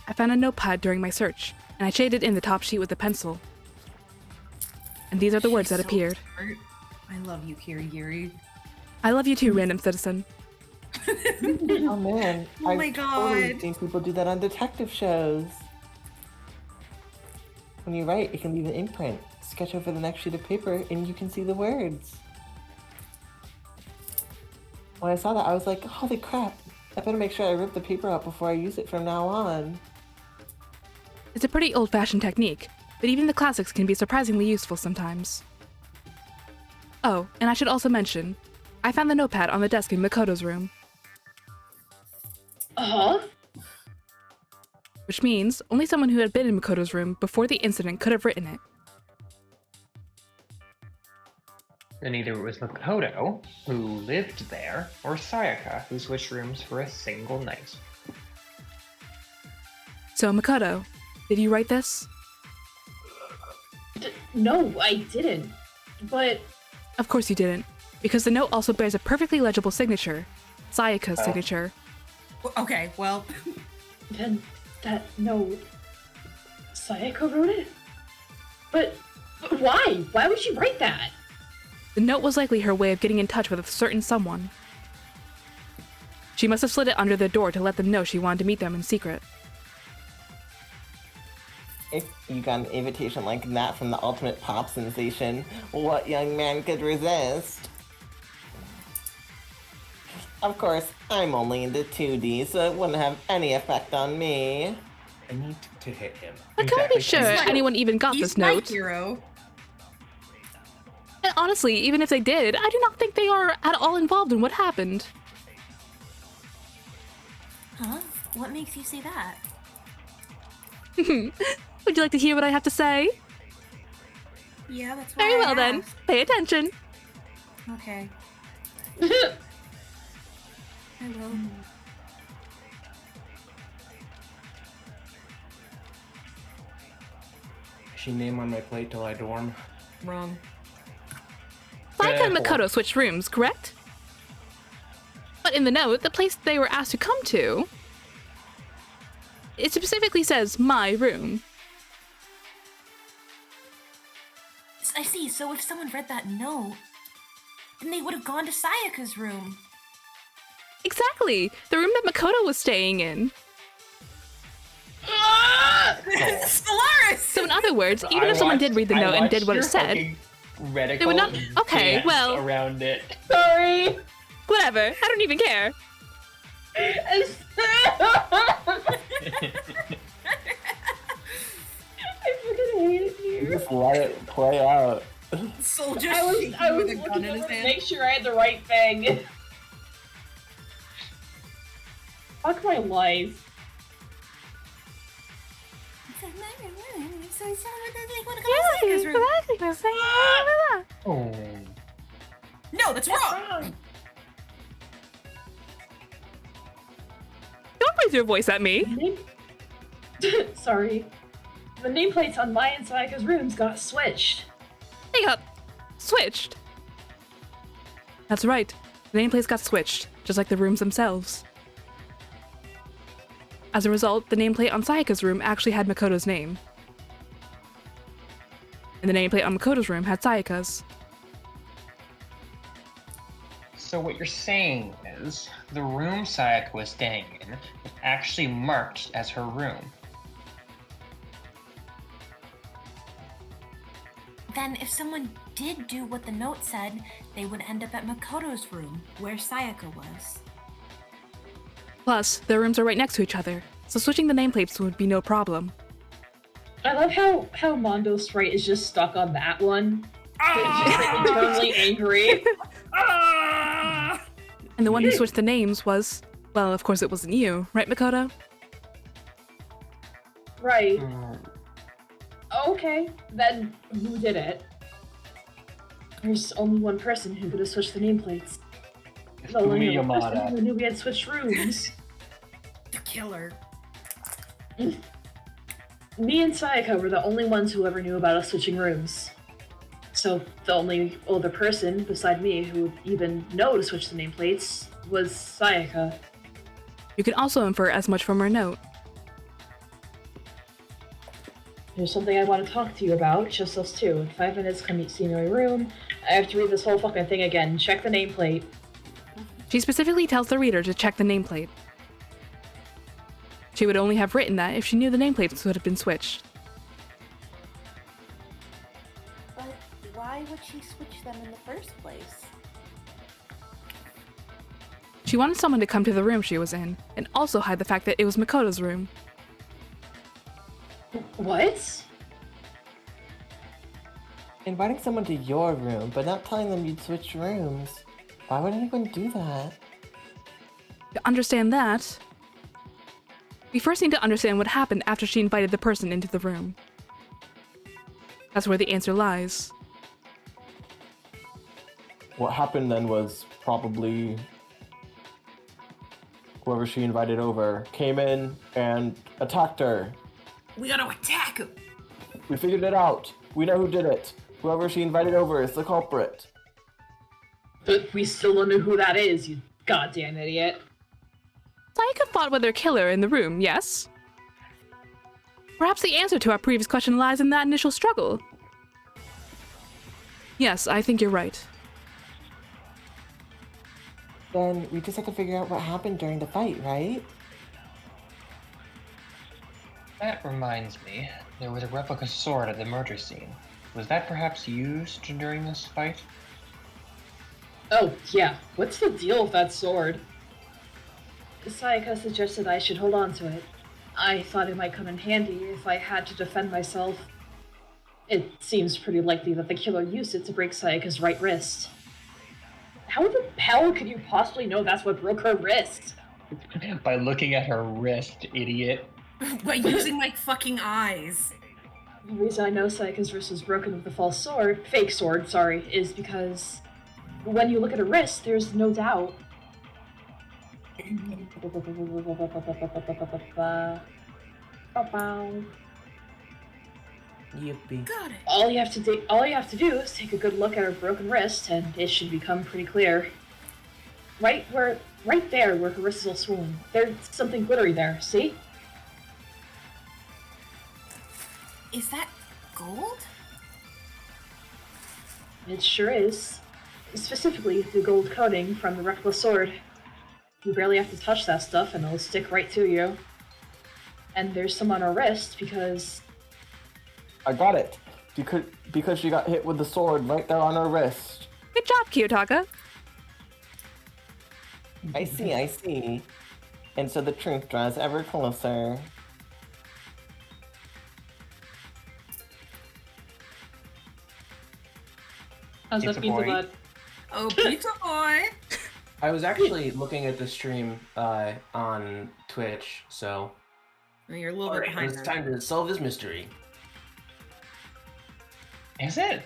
I found a notepad during my search, and I shaded in the top sheet with a pencil. And these are the words that appeared. Smart. I love you, Yuri. I love you too, random citizen. Oh man, Oh my I've totally God. seen people do that on detective shows. When you write, it can leave an imprint. Sketch over the next sheet of paper, and you can see the words. When I saw that, I was like, holy crap, I better make sure I rip the paper out before I use it from now on. It's a pretty old-fashioned technique, but even the classics can be surprisingly useful sometimes. Oh, and I should also mention, I found the notepad on the desk in Makoto's room, Uh-huh. which means only someone who had been in Makoto's room before the incident could have written it. Then either it was Makoto, who lived there, or Sayaka, who switched rooms for a single night. So, Makoto, did you write this? No, I didn't. But Of course you didn't, because the note also bears a perfectly legible signature, Sayaka's signature. Okay, well, then that note, Sayaka wrote it? But why? Why would she write that? The note was likely her way of getting in touch with a certain someone. She must have slid it under their door to let them know she wanted to meet them in secret. If you got an invitation like that from the ultimate pop sensation, what young man could resist? Of course, I'm only into 2D, so it wouldn't have any effect on me. I need to hit him. But can we be Exactly. sure He's like- anyone even got he's this my note? hero. And honestly, even if they did, I do not think they are at all involved in what happened. Huh? What makes you say that? Would you like to hear what I have to say? Yeah, that's why Very I well then, asked. pay attention. Okay. I will. She name on my plate till I dorm. Wrong. Sayaka and Therefore- Makoto switched rooms, correct? But in the note, the place they were asked to come to, it specifically says, my room. I see, so if someone read that note, then they would have gone to Sayaka's room. Exactly! The room that Makoto was staying in. Stellaris! So in other words, even if someone did read the note and did what it said, they would not- okay, well- around it. Sorry. whatever, I don't even care. I fucking hate it You here. just let it play out. Soul just I was shaking with a looking gun in over his to hand. make sure I had the right thing. Fuck my life. So it sounded like they would have gone to Sayaka's room. Oh. No, that's wrong! Don't raise your voice at me. Name- Sorry. The nameplates on my and Sayaka's rooms got switched. They got switched. That's right. The nameplates got switched, just like the rooms themselves. As a result, the nameplate on Sayaka's room actually had Makoto's name. And the nameplate on Makoto's room had Sayaka's. So what you're saying is, the room Sayaka was staying in was actually marked as her room. Then if someone did do what the note said, they would end up at Makoto's room, where Sayaka was. Plus, their rooms are right next to each other, so switching the nameplates would be no problem. I love how Mondo Sprite is just stuck on that one. It's just like, internally angry. And the one who switched the names was, well, of course it wasn't you, right, Makoto? Right. Okay, then who did it? There's only one person who could have switched the nameplates. It's The only Kumi other person Yamada. who knew we had switched rooms. The killer. Me and Sayaka were the only ones who ever knew about us switching rooms. So the only other person beside me who would even know to switch the nameplates was Sayaka. You can also infer as much from her note. There's something I want to talk to you about, just us two. In 5 minutes, come see me in my room. I have to read this whole fucking thing again. Check the nameplate. She specifically tells the reader to check the nameplate. She would only have written that if she knew the nameplates would have been switched. But why would she switch them in the first place? She wanted someone to come to the room she was in, and also hide the fact that it was Makoto's room. What? Inviting someone to your room, but not telling them you'd switch rooms. Why would anyone do that? To understand that, we first need to understand what happened after she invited the person into the room. That's where the answer lies. What happened then was probably whoever she invited over came in and attacked her. We gotta attack him. We figured it out. We know who did it. Whoever she invited over is the culprit. But we still don't know who that is, you goddamn idiot. Sayaka fought with her killer in the room, yes? Perhaps the answer to our previous question lies in that initial struggle. Yes, I think you're right. Then we just have to figure out what happened during the fight, right? That reminds me, there was a replica sword at the murder scene. Was that perhaps used during this fight? Oh, yeah. What's the deal with that sword? Sayaka suggested I should hold on to it. I thought it might come in handy if I had to defend myself. It seems pretty likely that the killer used it to break Sayaka's right wrist. How the hell could you possibly know that's what broke her wrist? By looking at her wrist, idiot. By using my fucking eyes. The reason I know Sayaka's wrist was broken with the false sword, fake sword, sorry, is because when you look at her wrist, there's no doubt. Yippee. Got it. All you have to do is take a good look at her broken wrist, and it should become pretty clear. Right there where her wrist is all swollen. There's something glittery there, see? Is that gold? It sure is. Specifically, the gold coating from the replica sword. You barely have to touch that stuff and it'll stick right to you. And there's some on her wrist because... I got it. Because she got hit with the sword right there on her wrist. Good job, Kiyotaka. I see. And so the truth draws ever closer. How's that Pizza pizza boy. bud? Oh, pizza boy! I was actually looking at the stream on Twitch, so You're a little bit behind. it's time to solve this mystery. Is it?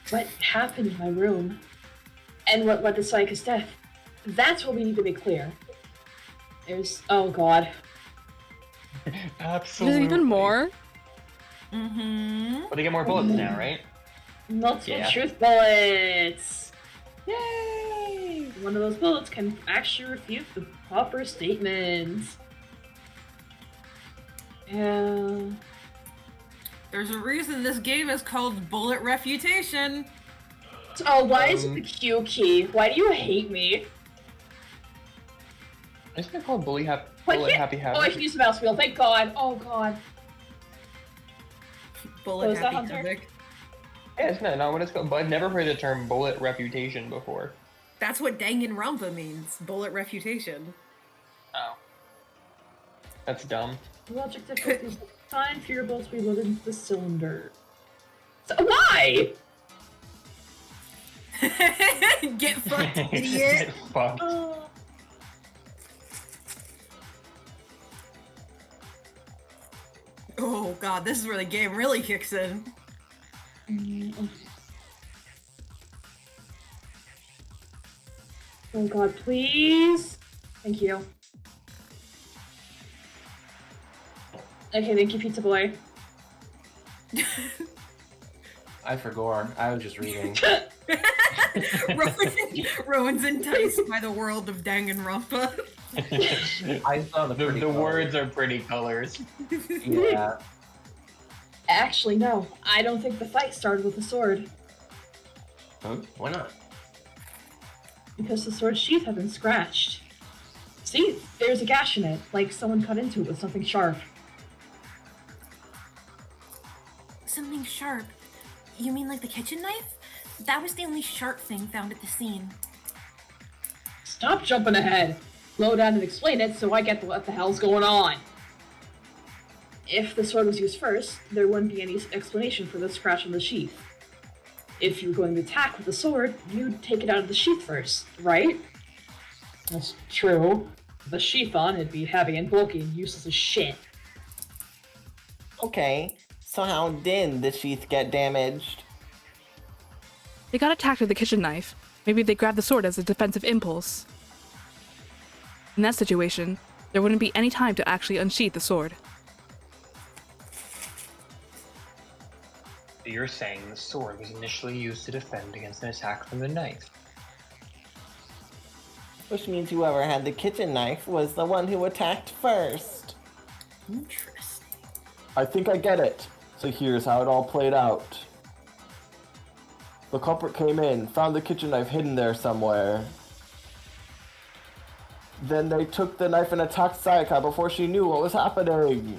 What happened in my room? And what led to Sayaka's death? That's what we need to make clear. There's... oh god. Absolutely. There's even more? Mm-hmm. But they get more bullets now, right? Multiple Yeah. truth bullets! Yay! One of those bullets can actually refute the proper statements. Yeah... There's a reason this game is called Bullet Refutation. Oh, why is it the Q key? Why do you hate me? Isn't it called Bullet What? Happy Happy? Oh, I can use the mouse wheel, thank god. Oh god. Bullet Was that Happy Hunter? Havoc. Yeah, isn't that not what it's called? But I've never heard the term bullet reputation before. That's what Danganronpa means. Bullet Refutation. Oh. That's dumb. Logic difficulties. Time for your bolts to be loaded into the cylinder. So, why? Get fucked, idiot! Get fucked. Oh god, this is where the game really kicks in. Oh god, please. Thank you. Okay, thank you, Pizza Boy. I forgot. I was just reading. Rowan's enticed by the world of Danganronpa. I saw the pretty The colors. words are pretty colors. Yeah. Actually, no. I don't think the fight started with the sword. Huh? Why not? Because the sword sheath had been scratched. See, there's a gash in it, like someone cut into it with something sharp. Something sharp? You mean like the kitchen knife? That was the only sharp thing found at the scene. Stop jumping ahead. Slow down and explain it so I get what the hell's going on. If the sword was used first, there wouldn't be any explanation for the scratch on the sheath. If you were going to attack with the sword, you'd take it out of the sheath first, right? That's true. With the sheath on, it'd be heavy and bulky and useless as shit. Okay, so how did the sheath get damaged? They got attacked with the kitchen knife. Maybe they grabbed the sword as a defensive impulse. In that situation, there wouldn't be any time to actually unsheath the sword. You're saying the sword was initially used to defend against an attack from the knife. Which means whoever had the kitchen knife was the one who attacked first. Interesting. I think I get it. So here's how it all played out. The culprit came in, found the kitchen knife hidden there somewhere. Then they took the knife and attacked Sayaka before she knew what was happening.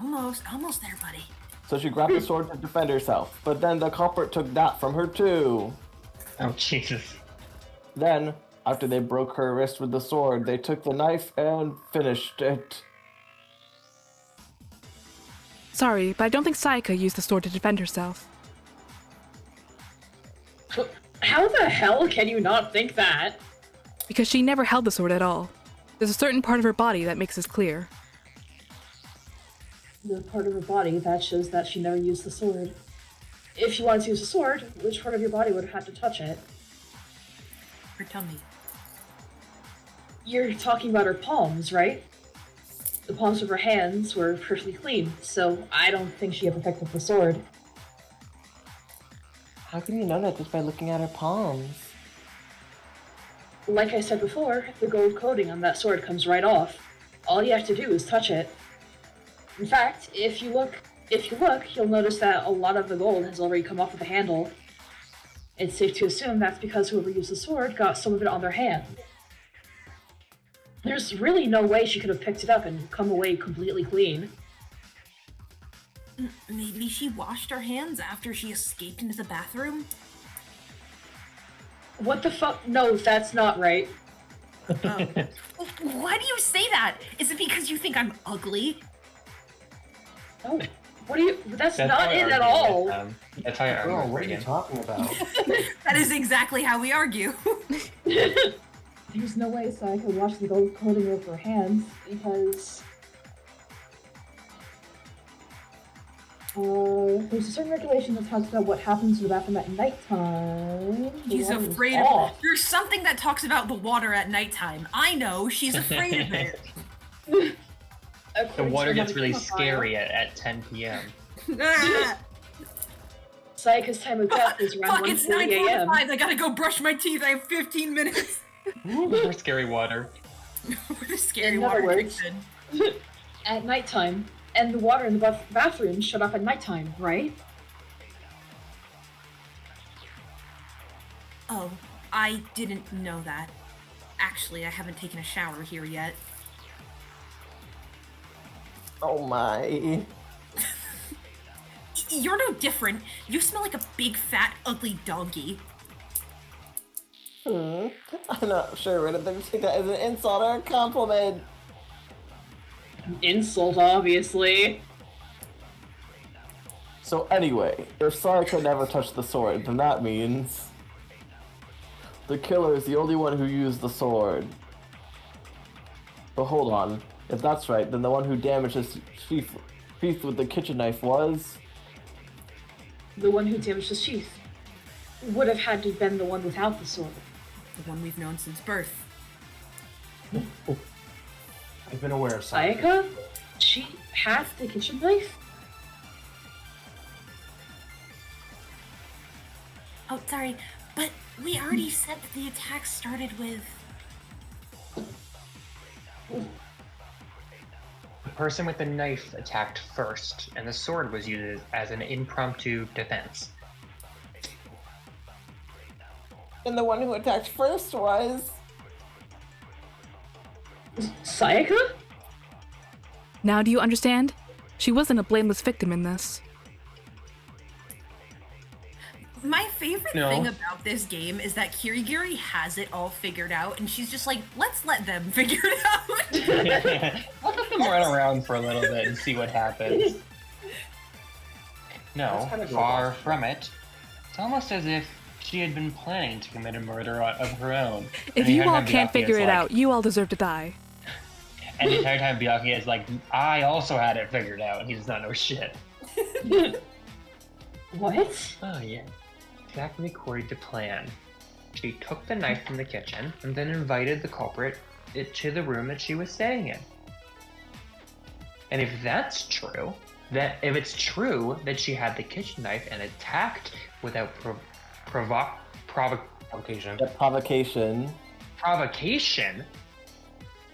Almost there, buddy. So she grabbed the sword to defend herself, but then the culprit took that from her too. Oh, Jesus. Then, after they broke her wrist with the sword, they took the knife and finished it. Sorry, but I don't think Sayaka used the sword to defend herself. How the hell can you not think that? Because she never held the sword at all. There's a certain part of her body that makes this clear. The part of her body that shows that she never used the sword. If you wanted to use the sword, which part of your body would have had to touch it? Her tummy. You're talking about her palms, right? The palms of her hands were perfectly clean, so I don't think she ever picked up the sword. How can you know that just by looking at her palms? Like I said before, the gold coating on that sword comes right off. All you have to do is touch it. In fact, if you look, you'll notice that a lot of the gold has already come off of the handle. It's safe to assume that's because whoever used the sword got some of it on their hand. There's really no way she could have picked it up and come away completely clean. Maybe she washed her hands after she escaped into the bathroom? What the fuck? No, that's not right. Why do you say that? Is it because you think I'm ugly? No. What do you? That's That's not how I it at argue all. with, that's how I argue Girl, with what are you Reagan. talking about? That is exactly how we argue. There's no way Sayaka could wash the gold coating over her hands because there's a certain regulation that talks about what happens in the bathroom at nighttime. She's afraid of it. There's something that talks about the water at nighttime. I know, she's afraid of it. The water gets really scary at 10 p.m. Sayaka's time of death is around Fuck, it's 1:40 a.m. 9:45. I gotta go brush my teeth. I have 15 minutes. More scary water. The scary In other water words- kicks in. At nighttime, and the water in the bathroom shut off at nighttime, right? Oh, I didn't know that. Actually, I haven't taken a shower here yet. Oh my. You're no different. You smell like a big, fat, ugly donkey. I'm not sure whether to take that as an insult or a compliment. Insult, obviously. So anyway, if Sayaka never touched the sword, then that means the killer is the only one who used the sword. But hold on, if that's right, then the one who damaged his sheath with the kitchen knife was... The one who damaged the sheath would have had to have been the one without the sword. The one we've known since birth. I've been aware of something. Sayaka? She has the kitchen knife? Oh, sorry, but we already said that the attack started with... The person with the knife attacked first, and the sword was used as an impromptu defense. And the one who attacked first was... Sayaka? Now do you understand? She wasn't a blameless victim in this. My favorite thing about this game is that Kirigiri has it all figured out, and she's just like, let's let them figure it out. I'll let them run around for a little bit and see what happens. No, far from it. It's almost as if she had been planning to commit a murder of her own. If you all can't figure it out, you all deserve to die. And the entire time Byakuya is like, I also had it figured out, and he does not know shit. What? Oh, yeah. Exactly according to plan. She took the knife from the kitchen and then invited the culprit to the room that she was staying in. And if that's true, if it's true that she had the kitchen knife and attacked without provocation. Provocation?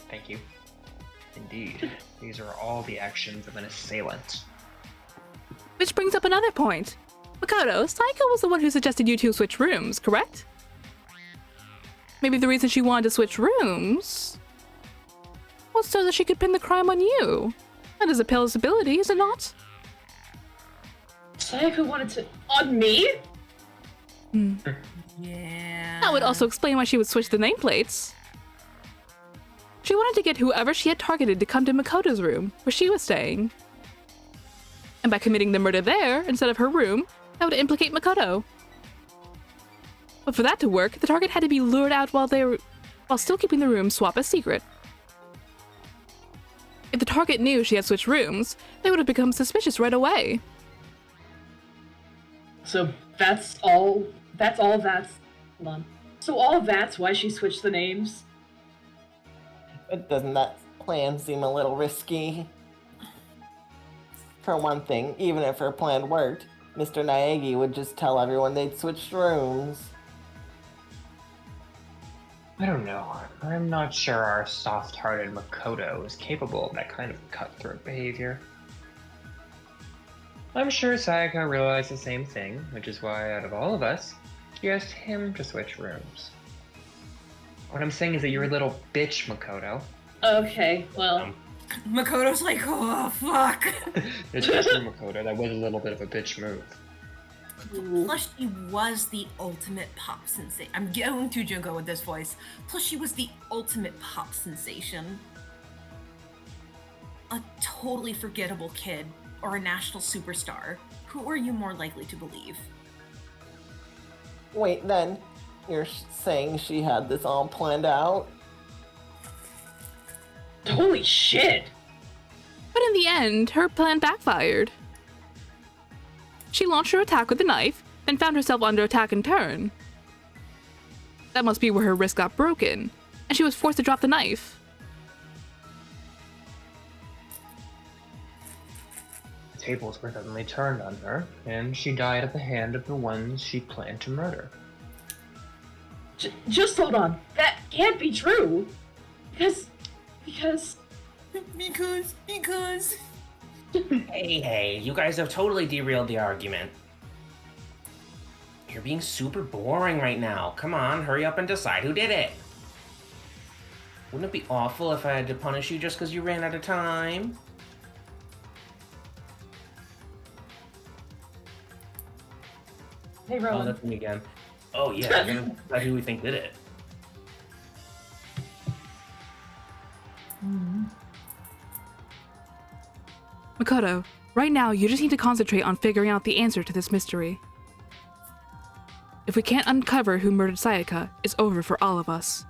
Thank you. Indeed. These are all the actions of an assailant. Which brings up another point. Makoto, Sayaka was the one who suggested you two switch rooms, correct? Maybe the reason she wanted to switch rooms was so that she could pin the crime on you. That is a plausibility, is it not? Sayaka wanted to... on me? Yeah. That would also explain why she would switch the nameplates. She wanted to get whoever she had targeted to come to Makoto's room, where she was staying. And by committing the murder there, instead of her room, that would implicate Makoto. But for that to work, the target had to be lured out while still keeping the room swap a secret. If the target knew she had switched rooms, they would have become suspicious right away. So that's all hold on. So all that's why she switched the names? But doesn't that plan seem a little risky? For one thing, even if her plan worked, Mr. Naegi would just tell everyone they'd switched rooms. I don't know. I'm not sure our soft-hearted Makoto is capable of that kind of cutthroat behavior. I'm sure Sayaka realized the same thing, which is why, out of all of us, she asked him to switch rooms. What I'm saying is that you're a little bitch, Makoto. Okay, well... Makoto's like, oh, fuck. It's just for Makoto. That was a little bit of a bitch move. Plus, she was the ultimate pop sensation. I'm going to Junko with this voice. Plus, she was the ultimate pop sensation. A totally forgettable kid, or a national superstar. Who are you more likely to believe? Wait, then, you're saying she had this all planned out? Holy shit! But in the end, her plan backfired. She launched her attack with the knife, then found herself under attack in turn. That must be where her wrist got broken, and she was forced to drop the knife. The tables were suddenly turned on her, and she died at the hand of the ones she planned to murder. Just hold on. That can't be true. Because... Hey, you guys have totally derailed the argument. You're being super boring right now. Come on, hurry up and decide who did it. Wouldn't it be awful if I had to punish you just because you ran out of time? Hey, Oh, Rowan. that's me again. Oh, yeah, we're gonna decide who we think did it. Makoto, right now you just need to concentrate on figuring out the answer to this mystery. If we can't uncover who murdered Sayaka, it's over for all of us.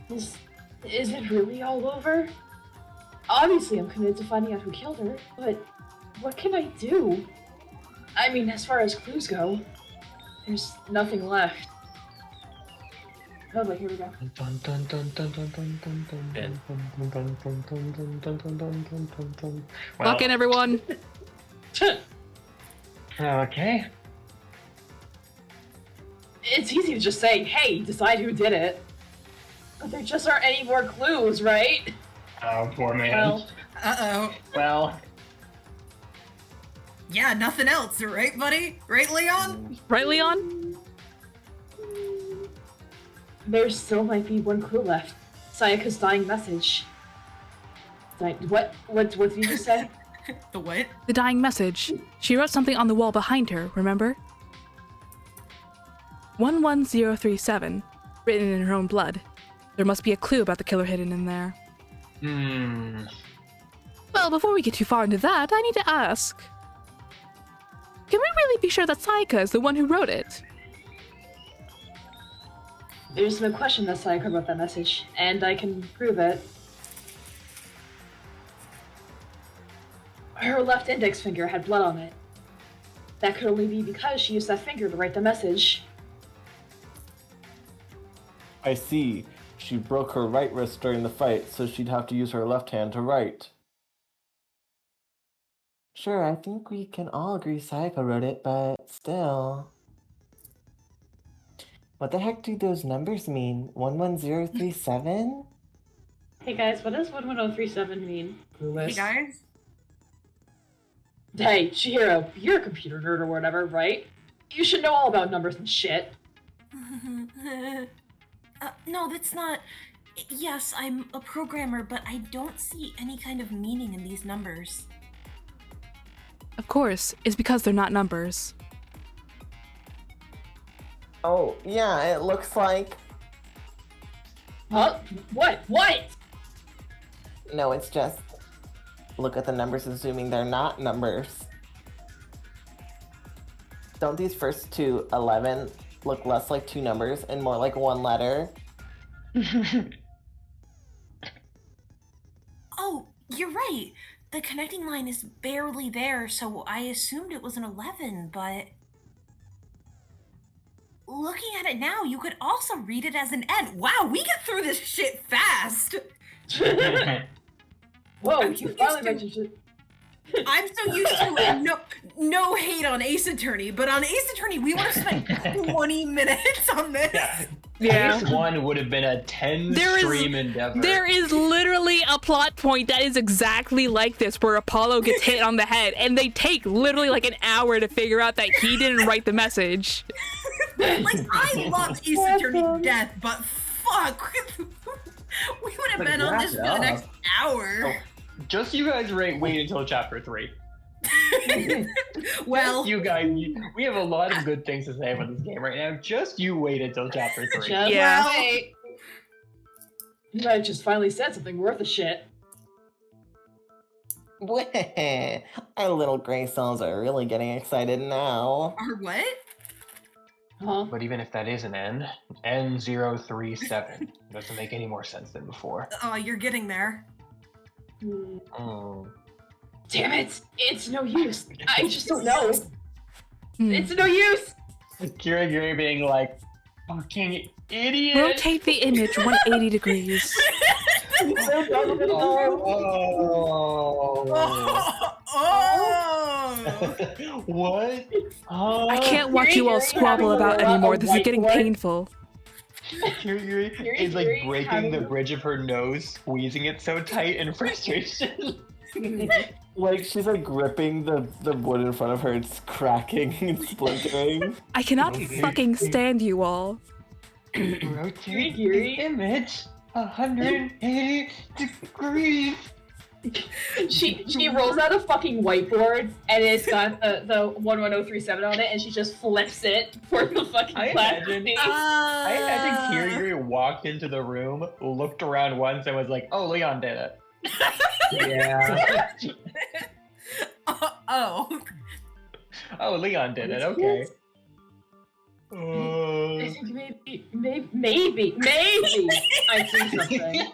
Is it really all over? Obviously I'm committed to finding out who killed her, but what can I do? I mean, as far as clues go, there's nothing left. Oh, wait, here we go. Lock in, everyone! Okay. It's easy to just say, hey, decide who did it. But there just aren't any more clues, right? Oh, poor man. Well, Uh-oh. Well, Yeah, nothing else, right, buddy? Right, Leon? Right, Leon? there still might be one clue left. Sayaka's dying message. What did you just say? The what? The dying message. She wrote something on the wall behind her, remember? 11037, written in her own blood. There must be a clue about the killer hidden in there. Well, before we get too far into that, I need to ask. Can we really be sure that Sayaka is the one who wrote it? There's no question that Sayaka wrote that message, and I can prove it. Her left index finger had blood on it. That could only be because she used that finger to write the message. I see. She broke her right wrist during the fight, so she'd have to use her left hand to write. Sure, I think we can all agree Sayaka wrote it, but still. What the heck do those numbers mean? 11037? Hey guys, what does 11037 mean? Hey guys. Hey, Chihiro, you're a computer nerd or whatever, right? You should know all about numbers and shit. No, that's not. Yes, I'm a programmer, but I don't see any kind of meaning in these numbers. Of course, it's because they're not numbers. Oh, yeah, it looks like... Huh? What? No, it's just... Look at the numbers, assuming they're not numbers. Don't these first two, 11, look less like two numbers and more like one letter? Oh, you're right. The connecting line is barely there, so I assumed it was an 11, but... Looking at it now, you could also read it as an N. Wow, we get through this shit fast! Whoa, I'm you so finally used mentioned shit. I'm so used to it. No hate on Ace Attorney, but on Ace Attorney, we would have spent 20 minutes on this. Yeah. Phase 1 would have been a 10-stream endeavor. There is literally a plot point that is exactly like this, where Apollo gets hit on the head, and they take literally like an hour to figure out that he didn't write the message. Like, I loved Ace Attorney to death, but fuck. We would have been on this for the next hour. Just you guys wait until chapter 3. Well, You guys, we have a lot of good things to say about this game right now. Just you wait until chapter 3. Just Yeah. wait. You might have just finally said something worth a shit. Our little gray cells are really getting excited now. or what? Huh? But even if that is an N, N037 doesn't make any more sense than before. Oh, you're getting there. Damn it! It's no use. I just don't know. Hmm. It's no use. Kira being like, fucking idiot! Rotate the image 180 degrees. Oh. What? I can't watch you all squabble about anymore. This is getting painful. Kira is like breaking the bridge of her nose, squeezing it so tight in frustration. Like, she's like gripping the wood in front of her, it's cracking and splintering. I cannot fucking stand you all. Rotate the image 180 degrees. She rolls out a fucking whiteboard and it's got the 11037 on it and she just flips it for the fucking I class. imagine Kiri walked into the room, looked around once, and was like, "Oh, Leon did it." Yeah. Oh. Oh, Leon did it. Okay. I think maybe I see something.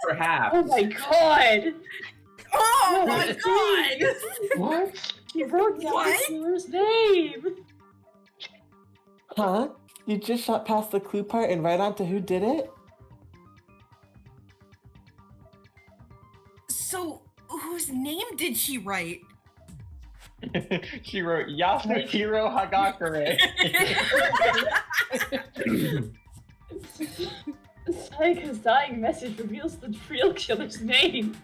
Perhaps. Oh my god! Oh my god! What? He wrote down What? the killer's name! Huh? You just shot past the clue part and right on to who did it? So, whose name did she write? She wrote Yasuhiro Hagakure. Sayaka's dying message reveals the real killer's name.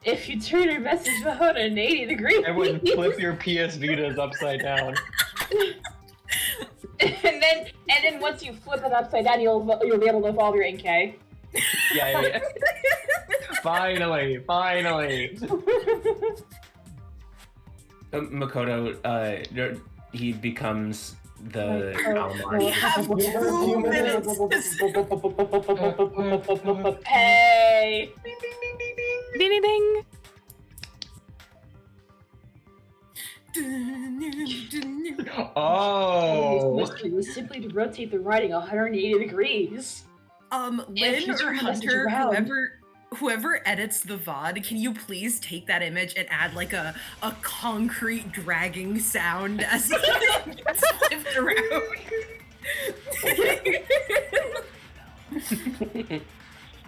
If you turn your message 180 degrees, I wouldn't flip your PS Vitas upside down. and then once you flip it upside down, you'll be able to evolve your NK. Yeah. Finally. Makoto, he becomes the calamari. We have 2 minutes. Hey! Ding ding ding! Oh. His mystery was simply to rotate the writing 180 degrees. Lynn you turn or the message Hunter, around- whoever edits the VOD, can you please take that image and add like a concrete dragging sound as it gets flipped around?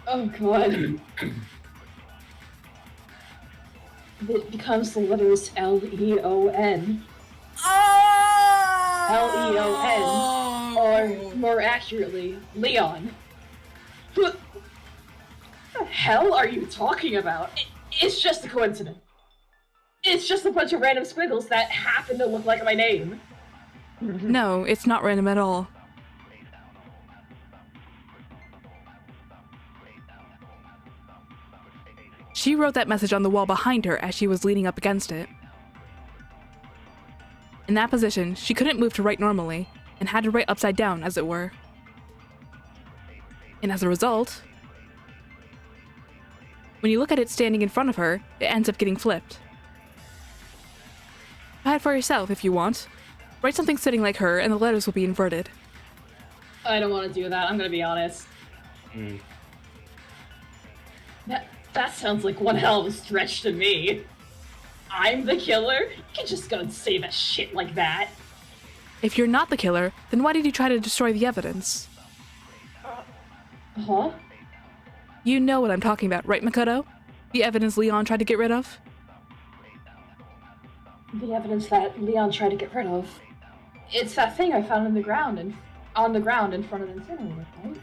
Oh god. It becomes the letters L-E-O-N. Oh! L-E-O-N. Or, more accurately, Leon. What the hell are you talking about? It's just a coincidence. It's just a bunch of random squiggles that happen to look like my name. No, it's not random at all. She wrote that message on the wall behind her as she was leaning up against it. In that position, she couldn't move to write normally, and had to write upside down, as it were. And as a result, when you look at it standing in front of her, it ends up getting flipped. Try it for yourself if you want. Write something sitting like her, and the letters will be inverted. I don't want to do that, I'm gonna be honest. That sounds like one hell of a stretch to me. I'm the killer? You can just go and say that shit like that. If you're not the killer, then why did you try to destroy the evidence? Huh? You know what I'm talking about, right, Makoto? The evidence Leon tried to get rid of? The evidence that Leon tried to get rid of. It's that thing I found on the ground in front of the incinerator, right?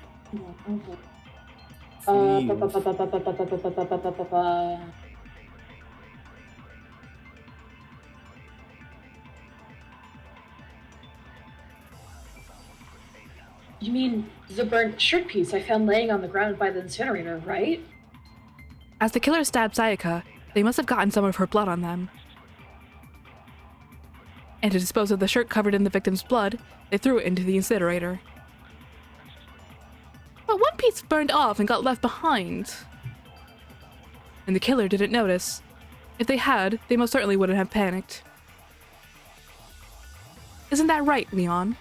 You mean the burnt shirt piece I found laying on the ground by the incinerator, right? As the killer stabbed Sayaka, they must have gotten some of her blood on them. And to dispose of the shirt covered in the victim's blood, they threw it into the incinerator. But one piece burned off and got left behind. And the killer didn't notice. If they had, they most certainly wouldn't have panicked. Isn't that right, Leon?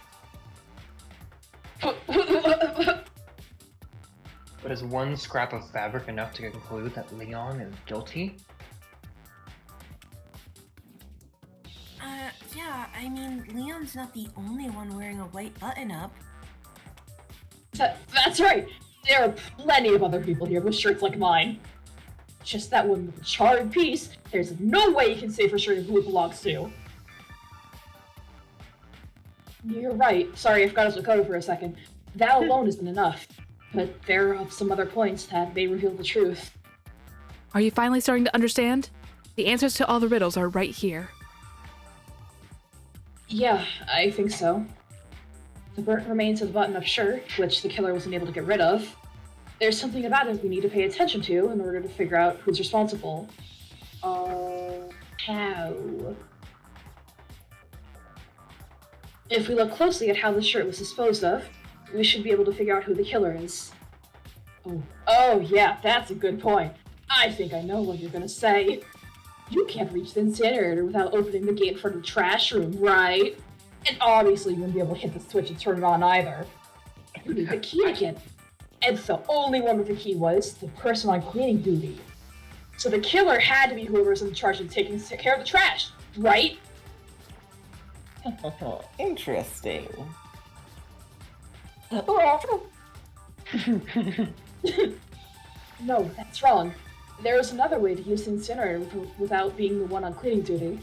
But is one scrap of fabric enough to conclude that Leon is guilty? Yeah, I mean, Leon's not the only one wearing a white button-up. That's right! There are plenty of other people here with shirts like mine. Just that one little charred piece, there's no way you can say for sure who it belongs to. You're right. Sorry, I forgot us Makoto for a second. That alone isn't enough. But there are some other points that may reveal the truth. Are you finally starting to understand? The answers to all the riddles are right here. Yeah, I think so. The burnt remains of the button-up shirt, which the killer wasn't able to get rid of. There's something about it we need to pay attention to in order to figure out who's responsible. How? If we look closely at how the shirt was disposed of, we should be able to figure out who the killer is. Oh yeah, that's a good point. I think I know what you're gonna say. You can't reach the incinerator without opening the gate for the trash room, right? And obviously you wouldn't be able to hit the switch and turn it on either. You need the key to get it. And the only one with the key was the person on cleaning duty. So the killer had to be whoever was in charge of taking care of the trash, right? Interesting. No, that's wrong. There is another way to use the incinerator without being the one on cleaning duty.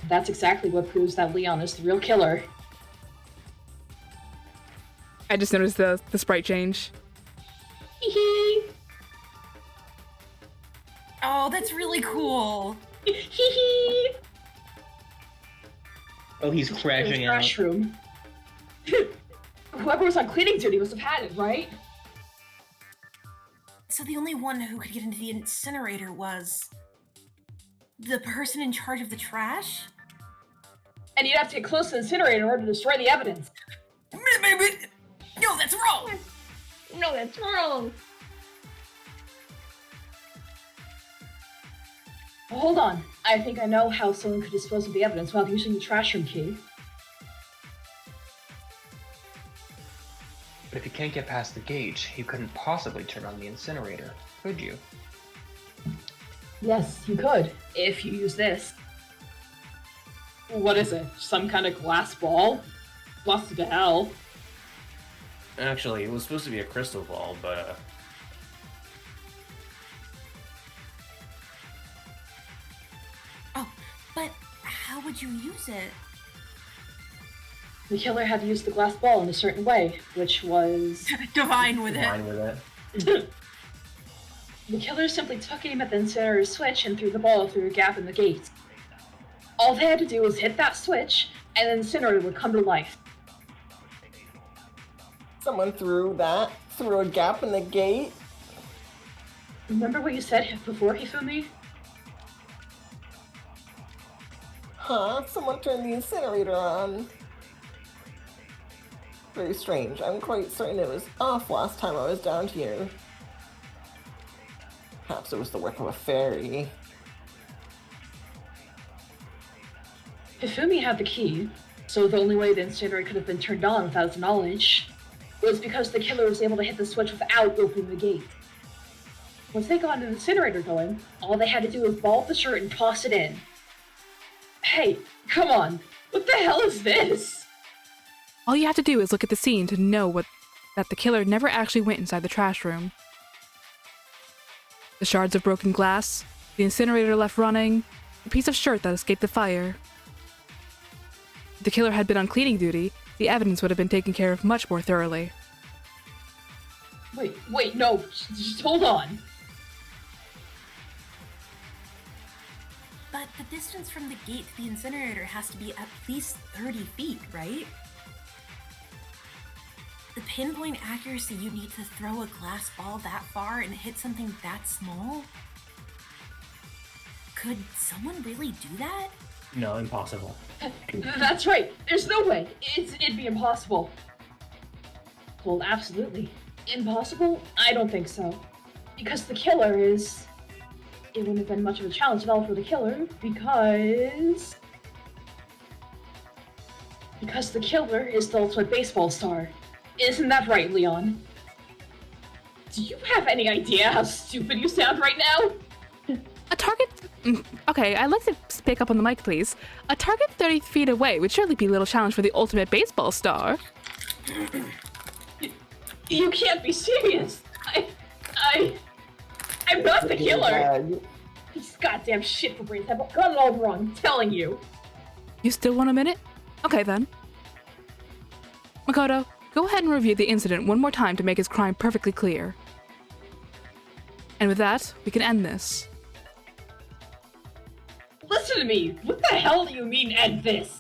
That's exactly what proves that Leon is the real killer. I just noticed the sprite change. Hee Oh, that's really cool. hee. Hee hee. Oh, he's crashing out. Trash room. whoever was on cleaning duty must have had it, right? So the only one who could get into the incinerator was the person in charge of the trash? And you'd have to get close to the incinerator in order to destroy the evidence. No, that's wrong! No, that's wrong. Well, hold on. I think I know how someone could dispose of the evidence without using the trash room key. But if you can't get past the gate, you couldn't possibly turn on the incinerator, could you? Yes, you could, if you use this. What is it? Some kind of glass ball? Busted to hell. Actually, it was supposed to be a crystal ball, but Oh, but how would you use it? The killer had to use the glass ball in a certain way, which was... Divine with fine it. with it. The killer simply took aim at the incinerator switch and threw the ball through a gap in the gate. All they had to do was hit that switch, and the incinerator would come to life. Someone threw a gap in the gate. Remember what you said before, Hifumi? Huh? Someone turned the incinerator on. Very strange. I'm quite certain it was off last time I was down here. Perhaps it was the work of a fairy. Hifumi had the key, so the only way the incinerator could have been turned on without his knowledge was because the killer was able to hit the switch without opening the gate. Once they got an incinerator going, all they had to do was ball up the shirt and toss it in. Hey, come on. What the hell is this? All you have to do is look at the scene to know that the killer never actually went inside the trash room. The shards of broken glass, the incinerator left running, the piece of shirt that escaped the fire. If the killer had been on cleaning duty, the evidence would have been taken care of much more thoroughly. Wait, no, just hold on. But the distance from the gate to the incinerator has to be at least 30 feet, right? The pinpoint accuracy you need to throw a glass ball that far and hit something that small? Could someone really do that? No, impossible. That's right. There's no way. It'd be impossible. Well, absolutely. Impossible? I don't think so. Because the killer is... It wouldn't have been much of a challenge at all for the killer, because the killer is the ultimate baseball star. Isn't that right, Leon? Do you have any idea how stupid you sound right now? A target... Okay, I'd like to pick up on the mic, please. A target 30 feet away would surely be a little challenge for the ultimate baseball star. You can't be serious. I'm not the killer. These goddamn shit for brains have got it all wrong, I'm telling you. You still want a minute? Okay, then. Makoto, go ahead and review the incident one more time to make his crime perfectly clear. And with that, we can end this. Listen to me! What the hell do you mean, end this?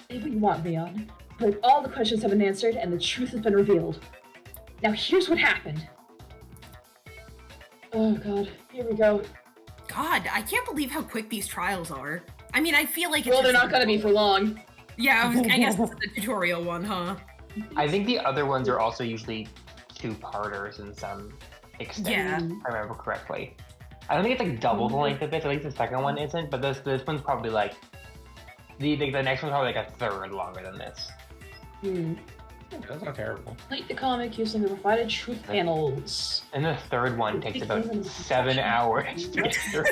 Say what you want, Leon, but all the questions have been answered and the truth has been revealed. Now here's what happened. Oh god, here we go. God, I can't believe how quick these trials are. I mean, I feel like it's Well, they're not gonna be for long. Yeah, I guess it's the tutorial one, huh? I think the other ones are also usually two-parters in some extent, Yeah. if I remember correctly. I don't think it's like double the length of it, at least the second one isn't, but this one's probably like... The next one's probably like a third longer than this. That's not terrible. Complete the comic using the provided truth panels. And the third one takes about 7 hours to get through.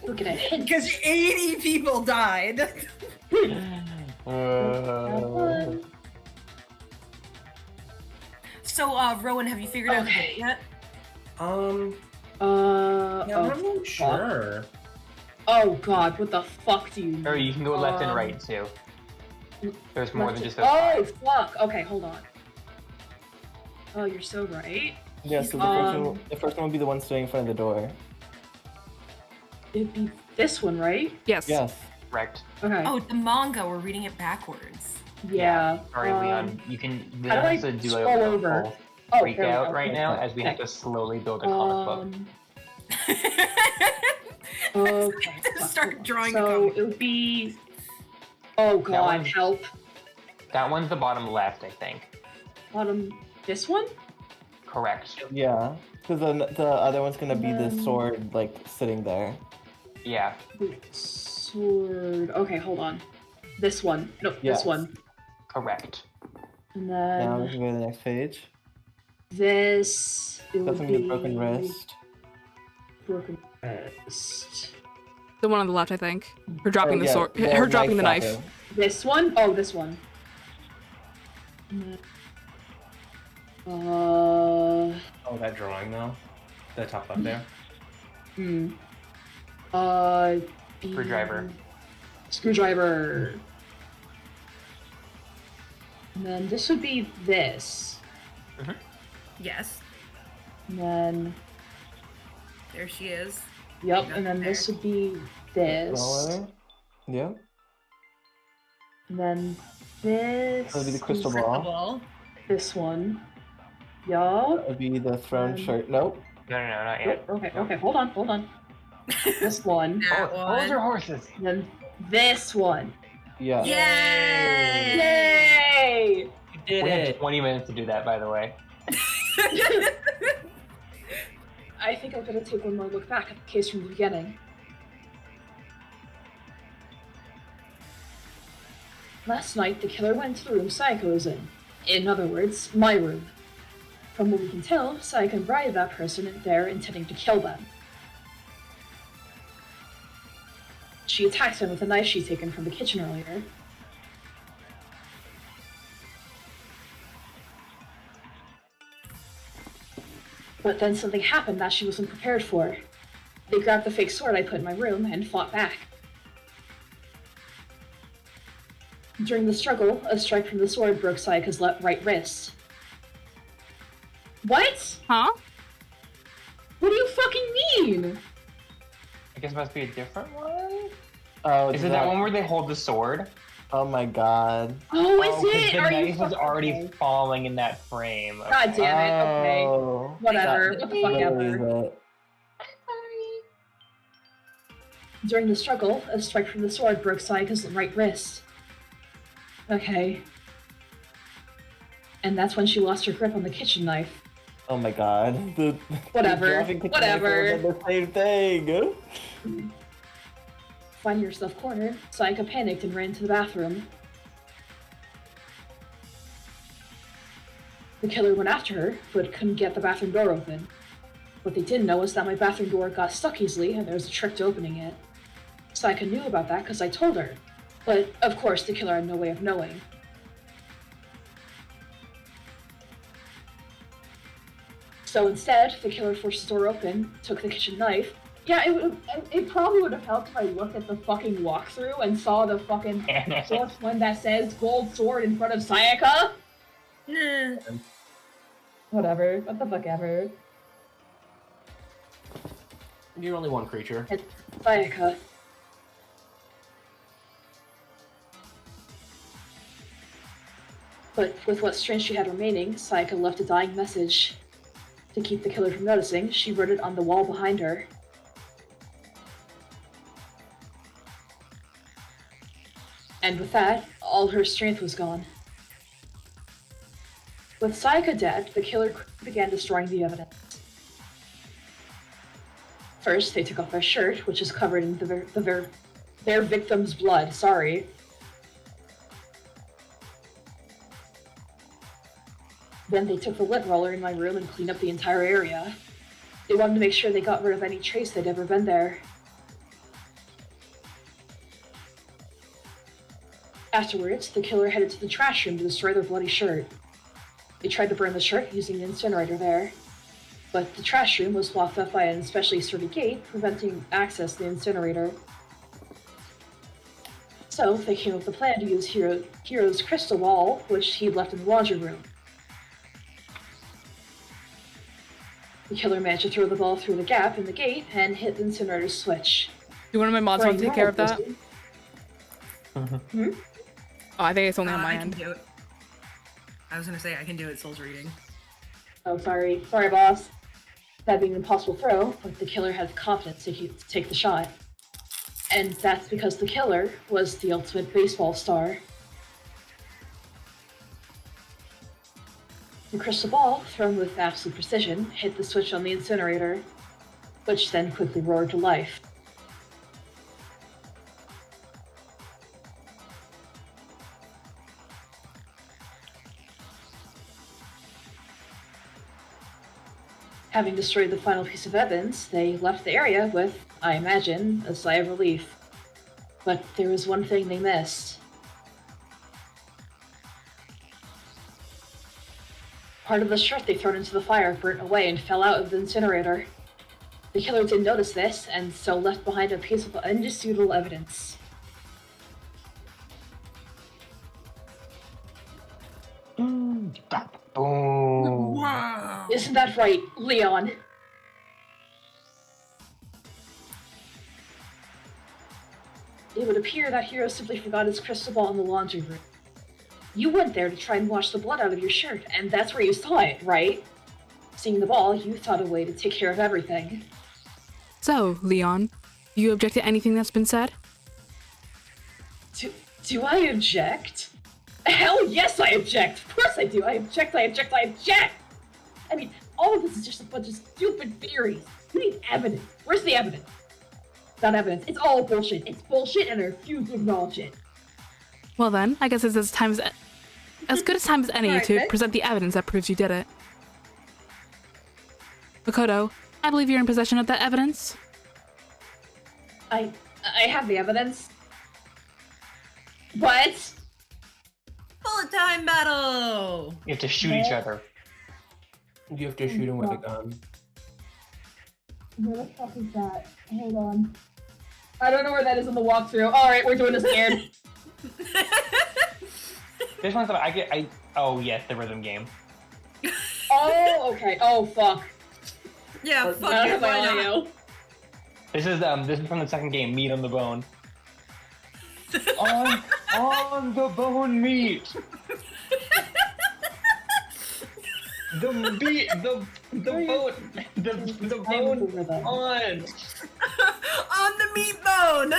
Look at it. Because 80 people died. So, Rowan, have you figured out the date yet? Yeah, I'm not sure. Oh god, what the fuck do you Or you can go left and right too. There's more than just those Oh, five. fuck. Okay, hold on. Oh, you're so right. Yeah, so the first one would be the one standing in front of the door. It'd be this one, right? Yes. Yes. Correct. Okay. Oh, the manga, we're reading it backwards. Yeah. Sorry, Leon. You can how do I have to do scroll a over? full Oh, freak there we out go. right now, as we have Okay. to slowly build a comic book. Okay. To start drawing a So comic. it would be. Oh god, one's- help. That one's the bottom left, I think. Bottom. This one? Correct. Yeah, because then the other one's gonna be the Um, sword, like, sitting there. Yeah. Sword. Okay, hold on. This one. Nope, Yes. this one. Correct. And Now we then can go to the next page. this. It That's would gonna be be a broken wrist. Broken wrist. The one on the left, I think. Her dropping Oh, the yeah, sword. Her dropping the knife. dropping. This one? Oh, this one. Oh, that drawing though. The top left there. Hmm. Screwdriver. Screwdriver. And then this would be this. Yes, And then, there she is. yep, and then this would be this. Smaller. Yeah. And then this. That would be the crystal Crystal ball. ball. This one. Yup. That would be the throne Um, shirt. Nope. No, not yet. Okay, hold on. This one. That Hold your one. horses. And then this one. Yeah. Yay! Yay! You did We had it. 20 minutes to do that, by the way. I think I'm gonna take one more look back at the case from the beginning. Last night, the killer went to the room Sayaka was in. In other words, my room. From what we can tell, Sayaka invited that person in there intending to kill them. She attacked him with a knife she'd taken from the kitchen earlier. But then something happened that she wasn't prepared for. They grabbed the fake sword I put in my room and fought back. During the struggle, a strike from the sword broke Sayaka's right wrist. What? Huh? What do you fucking mean? I guess it must be a different one? Oh, Is it that one where they hold the sword? Oh my god. Oh, is 'Cause it? the Are you knife was fucking already okay? falling in that frame. God damn it, okay. Oh. Whatever, That what the fuck literally ever. is it. During the struggle, a strike from the sword broke Sayaka's right wrist. Okay. And that's when she lost her grip on the kitchen knife. Oh my god. The Whatever, dropping kitchen whatever. knife was the same thing. Finding herself cornered, Sayaka panicked and ran to the bathroom. The killer went after her, but couldn't get the bathroom door open. What they didn't know was that my bathroom door got stuck easily, and there was a trick to opening it. Sayaka knew about that because I told her. But, of course, the killer had no way of knowing. So instead, the killer forced the door open, took the kitchen knife. Yeah, it probably would have helped if I looked at the fucking walkthrough and saw the fucking source one that says gold sword in front of Sayaka. Nah. Whatever. What the fuck ever. You're only one creature. It's Sayaka. But with what strength she had remaining, Sayaka left a dying message. To keep the killer from noticing, she wrote it on the wall behind her. And with that, all her strength was gone. With Sayaka dead, the killer began destroying the evidence. First, they took off their shirt, which is covered in their victim's blood. Sorry. Then they took the lint roller in my room and cleaned up the entire area. They wanted to make sure they got rid of any trace they'd ever been there. Afterwards, the killer headed to the trash room to destroy their bloody shirt. They tried to burn the shirt using the incinerator there, but the trash room was blocked off by an especially sturdy gate, preventing access to the incinerator. So, they came up with a plan to use Hero's crystal ball, which he'd left in the laundry room. The killer managed to throw the ball through the gap in the gate and hit the incinerator's switch. Do one of my mods want to take care of that? Oh, I think it's only on my I can end. do it. I was gonna say I can do it. Soul's reading. Oh, sorry. Sorry, boss. That being an impossible throw, but the killer had the confidence to take the shot. And that's because the killer was the ultimate baseball star. The crystal ball, thrown with absolute precision, hit the switch on the incinerator, which then quickly roared to life. Having destroyed the final piece of evidence, they left the area with, I imagine, a sigh of relief. But there was one thing they missed. Part of the shirt they thrown into the fire burnt away and fell out of the incinerator. The killer didn't notice this, and so left behind a piece of indisputable evidence. Boom. Wow. Isn't that right, Leon? It would appear that hero simply forgot his crystal ball in the laundry room. You went there to try and wash the blood out of your shirt, and that's where you saw it, right? Seeing the ball, you thought a way to take care of everything. So, Leon, do you object to anything that's been said? Do I object? Hell yes I object! Of course I do! I object! I mean, all of this is just a bunch of stupid theories. We need evidence. Where's the evidence? It's not evidence. It's all bullshit. It's bullshit and I refuse to acknowledge it. Well then, I guess it's as good a time as any Alright, to then. present the evidence that proves you did it. Makoto, I believe you're in possession of that evidence. I have the evidence. But Bullet time battle! You have to shoot each other. You have to shoot him with a gun. where the fuck is that? Hold on. I don't know where that is in the walkthrough. Alright, we're doing this scared. This one's oh yes, the rhythm game. Oh, okay. Oh, fuck. Yeah, I fuck don't it, have my why not? audio. This is from the second game, Meat on the Bone. on the bone meat. The meat, the bone, the bone on On the meat bone!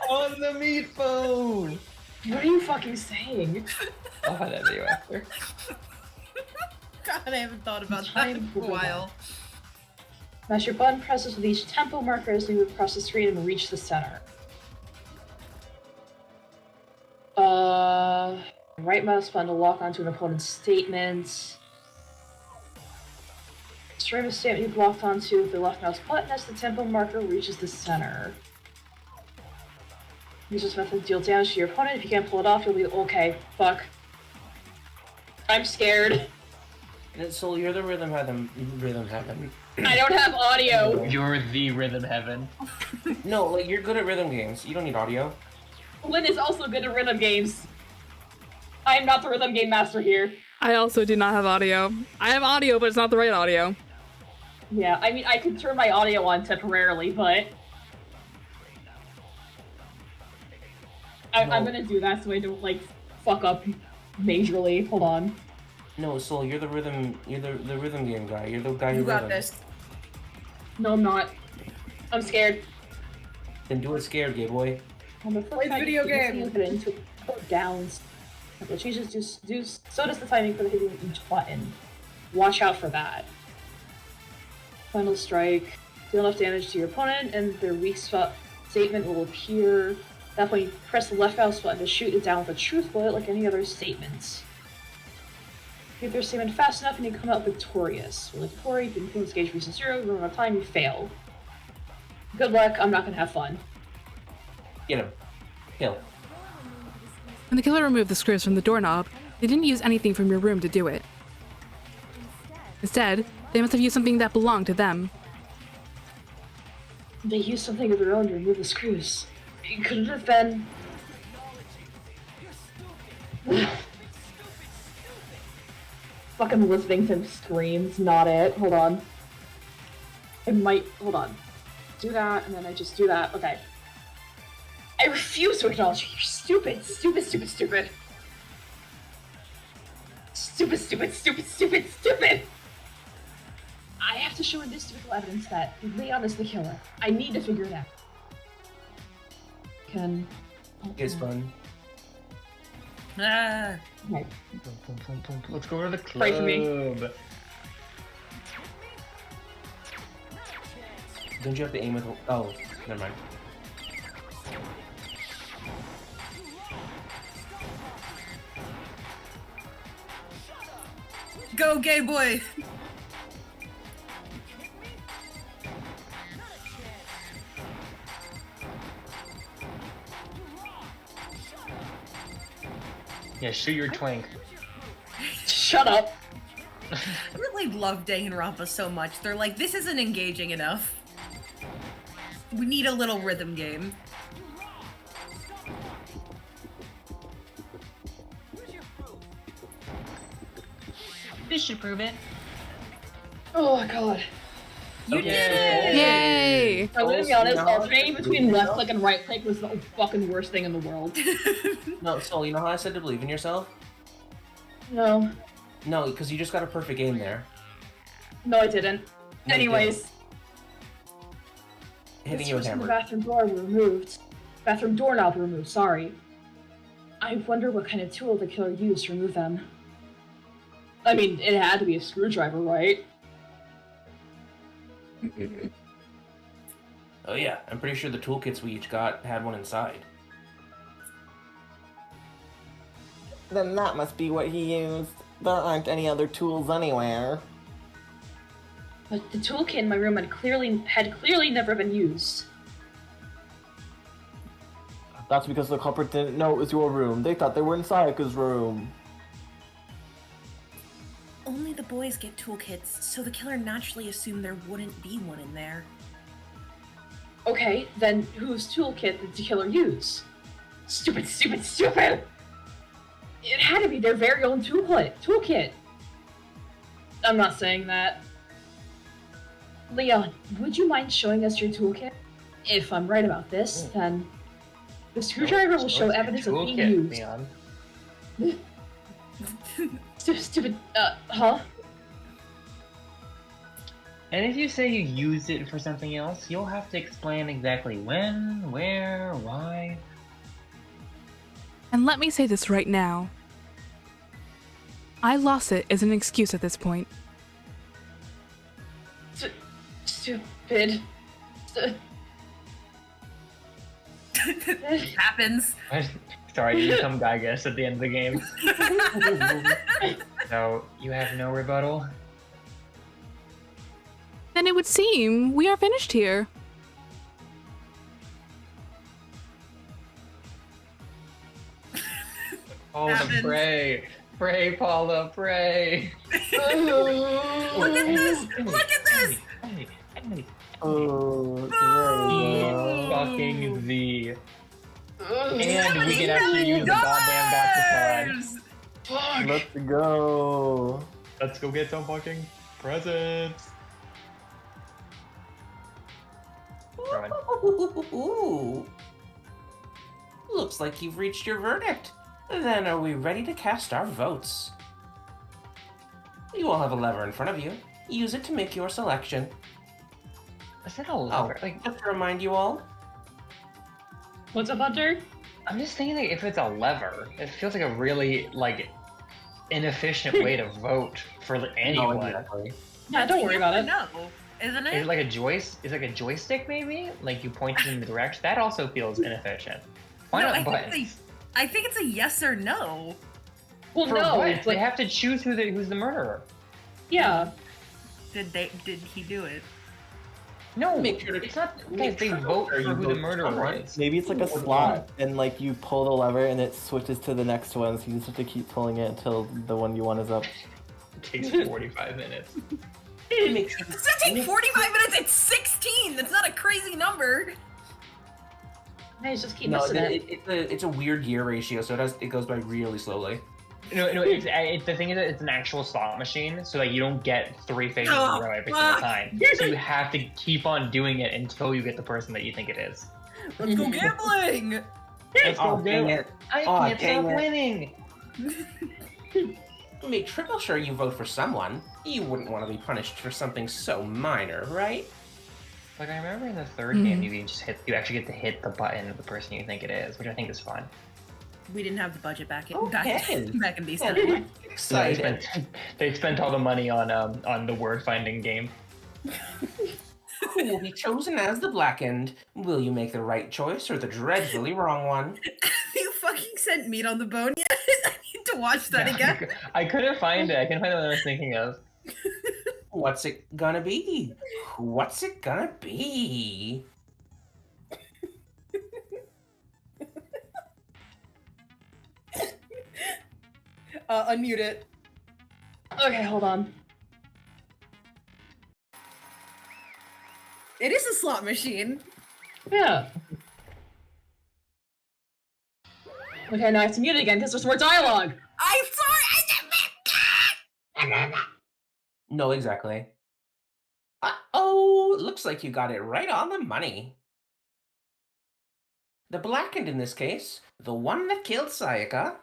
on the meat bone. What are you fucking saying? I'll have that video after. God, I haven't thought about that Time in a for while. Mash your button presses with each tempo marker as you move across the screen and reach the center. Right mouse button to lock onto an opponent's statement. Stream a statement you've locked onto with the left mouse button as the tempo marker reaches the center. Use this method to deal damage to your opponent. If you can't pull it off, you'll be okay. Fuck. I'm scared. So you're the rhythm heaven. I don't have audio. You're the rhythm heaven. No, like you're good at rhythm games. You don't need audio. Lynn is also good at rhythm games. I am not the rhythm game master here. I also do not have audio. I have audio, but it's not the right audio. Yeah, I mean, I could turn my audio on temporarily, but I'm gonna do that so I don't, like, fuck up majorly. Hold on. No, Soul, you're the rhythm. You're the rhythm game guy. You're the guy who You got rhythm. this. No, I'm not. I'm scared. Then do it scared, gay boy. Play the video game. Into downs. The changes so does the timing for the hitting each button. Watch out for that. Final strike. Deal enough damage to your opponent, and their weak spot statement will appear. At that point, you press the left mouse button to shoot it down with a truth bullet like any other statement. Get their statement fast enough and you come out victorious. With victory, the influence gauge reaches 0, you run out of time, you fail. Good luck, I'm not gonna have fun. Get him. Kill. When the killer removed the screws from the doorknob, they didn't use anything from your room to do it. Instead, they must have used something that belonged to them. They used something of their own to remove the screws. Could it have been... Fucking listening to him screams, not it. Hold on. Hold on. Do that, and then I just do that. Okay. I refuse to acknowledge you. You're stupid. Stupid. Stupid, stupid, stupid, stupid, stupid! I have to show indisputable evidence that Leon is the killer. I need to figure it out. It's fun. Ah. Okay. Let's go to the club. Pray for me. Don't you have to aim with? Oh, never mind. Go, gay boy! Yeah, shoot your twink. Shut up! I really love Danganronpa so much. They're like, this isn't engaging enough. We need a little rhythm game. This should prove it. Oh my god. You Okay. did it! Yay! I'm gonna be honest, alternating between left click and right click was the fucking worst thing in the world. No, Soul, you know how I said to believe in yourself? No. No, because you just got a perfect aim there. No, I didn't. No, you Anyways. Hitting you with The hammer. bathroom door were removed. Bathroom doorknob removed, sorry. I wonder what kind of tool the killer used to remove them. I mean, it had to be a screwdriver, right? Oh yeah, I'm pretty sure the toolkits we each got had one inside. Then that must be what he used. There aren't any other tools anywhere. But the toolkit in my room had clearly never been used. That's because the culprit didn't know it was your room. They thought they were in Sayaka's room. Only the boys get toolkits, so the killer naturally assumed there wouldn't be one in there. Okay, then whose toolkit did the killer use? Stupid, stupid, stupid! It had to be their very own toolkit. I'm not saying that. Leon, would you mind showing us your toolkit? If I'm right about this, then the screwdriver will show evidence of being used. Leon. Stupid, huh? And if you say you used it for something else, you'll have to explain exactly when, where, why. And let me say this right now. I lost it as an excuse at this point. Stupid. It happens. Sorry, you become Gygas at the end of the game. So, you have no rebuttal? Then it would seem we are finished here. Oh, Happens. pray! Pray, Paula, pray! Look at this! Look at this! Oh, there you go. Fucking Z. And we can actually use the goddamn Dr. Pod. Let's go. Let's go get some fucking presents. Rowan. Ooh. Looks like you've reached your verdict. Then are we ready to cast our votes? You all have a lever in front of you. Use it to make your selection. Is that a lever? Oh, just to remind you all, What's up, Hunter? I'm just thinking that if it's a lever, it feels like a really, inefficient way to vote for anyone. exactly. Yeah, don't worry about it. No, isn't Is it? it like a is it like a joystick maybe? Like you point it in the direction? That also feels inefficient. Why No, not I buttons? think it's a yes or no. Well, For no, what? it's They like, have to choose who's the murderer. yeah. Did he do it? No, Make sure to- it's not. make Guys, they sure vote you for who the vote murderer someone. is. Maybe it's like a slot, and you pull the lever, and it switches to the next one, so you just have to keep pulling it until the one you want is up. It takes 45 minutes. Make sure Does that take 45 minutes? It's 16! That's not a crazy number! I just keep No, missing it. it's a weird gear ratio, so it goes by really slowly. No, the thing is that it's an actual slot machine, so you don't get 3 faces in a row every single fuck. time. So you have to keep on doing it until you get the person that you think it is. Let's go gambling! Let's Oh, go dang do it. I Oh, can't dang stop it. winning! Make triple sure you vote for someone. You wouldn't want to be punished for something so minor, right? Like, I remember in the third game, you actually get to hit the button of the person you think it is, which I think is fun. We didn't have the budget back in Okay. back in Yeah, B7. So excited. they spent all the money on the word finding game. Who will be chosen as the Blackened? Will you make the right choice or the dreadfully wrong one? You fucking sent meat on the bone yet? I need to watch that again. I couldn't find it. I couldn't find what I was thinking of. What's it gonna be? What's it gonna be? Unmute it. Okay, hold on. It is a slot machine. Yeah. Okay, now I have to mute it again because there's more dialogue. I'm sorry, I didn't mean. No, exactly. Uh-oh, looks like you got it right on the money. The Blackened in this case, the one that killed Sayaka,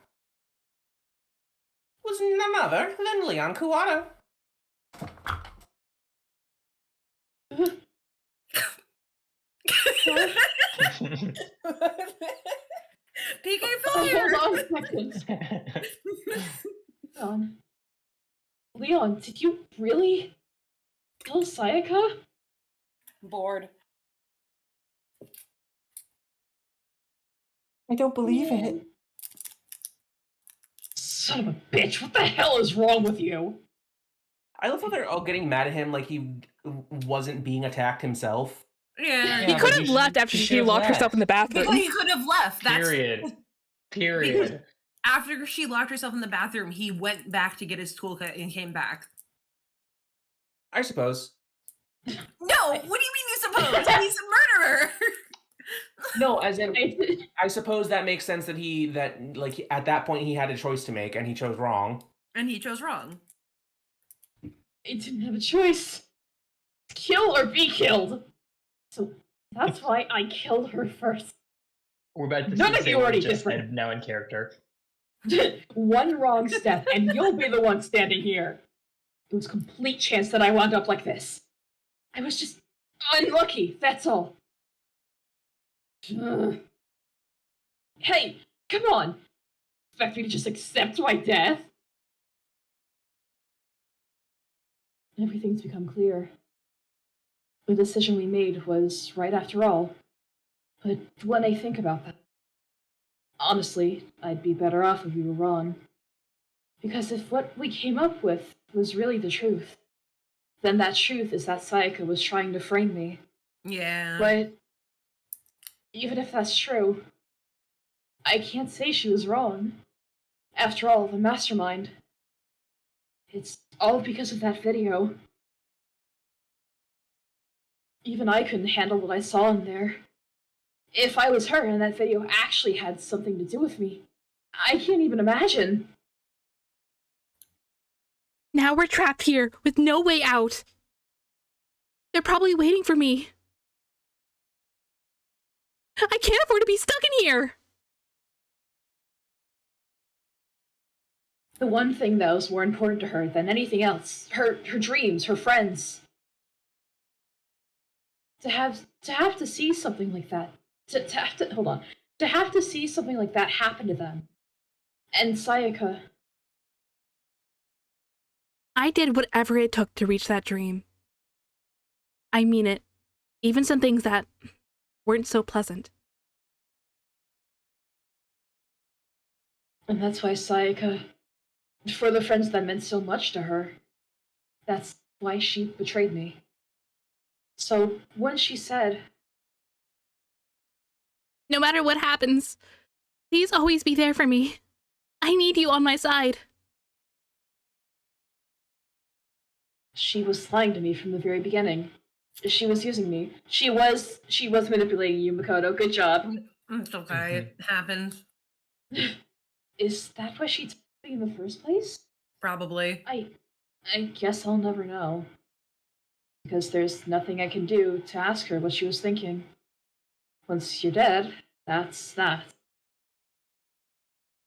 was none other than Leon Kuwata. PK Oh, failure. hold on a second. Leon, did you really kill Sayaka? Bored. I don't believe it. Son of a bitch, what the hell is wrong with you? I love how they're all getting mad at him like he wasn't being attacked himself. Yeah. He could have left after she locked herself in the bathroom. He could have left. That's Period. after she locked herself in the bathroom, he went back to get his toolkit and came back. I suppose. No, what do you mean you suppose? He's a murderer. No, as in, I suppose that makes sense that at that point he had a choice to make and he chose wrong. And he chose wrong. I didn't have a choice. Kill or be killed. So that's why I killed her first. We're about to None of say you what already we just different. said now in character. One wrong step, and you'll be the one standing here. It was a complete chance that I wound up like this. I was just unlucky, that's all. Ugh. Hey, come on. Expect me to just accept my death? Everything's become clear. The decision we made was right after all. But when I think about that, honestly, I'd be better off if we were wrong. Because if what we came up with was really the truth, then that truth is that Sayaka was trying to frame me. Yeah. But even if that's true, I can't say she was wrong. After all, the mastermind. It's all because of that video. Even I couldn't handle what I saw in there. If I was her and that video actually had something to do with me, I can't even imagine. Now we're trapped here with no way out. They're probably waiting for me. I can't afford to be stuck in here. The one thing that was more important to her than anything else, her dreams, her friends. To have to see something like that. To have to see something like that happen to them. And Sayaka. I did whatever it took to reach that dream. I mean it. Even some things that weren't so pleasant. And that's why Sayaka, for the friends that meant so much to her, that's why she betrayed me. So when she said, No matter what happens, please always be there for me. I need you on my side. she was lying to me from the very beginning. She was using me. She was manipulating you, Makoto. Good job. It's okay. It happens. Is that why she told me in the first place? Probably. I guess I'll never know. Because there's nothing I can do to ask her what she was thinking. Once you're dead, that's that.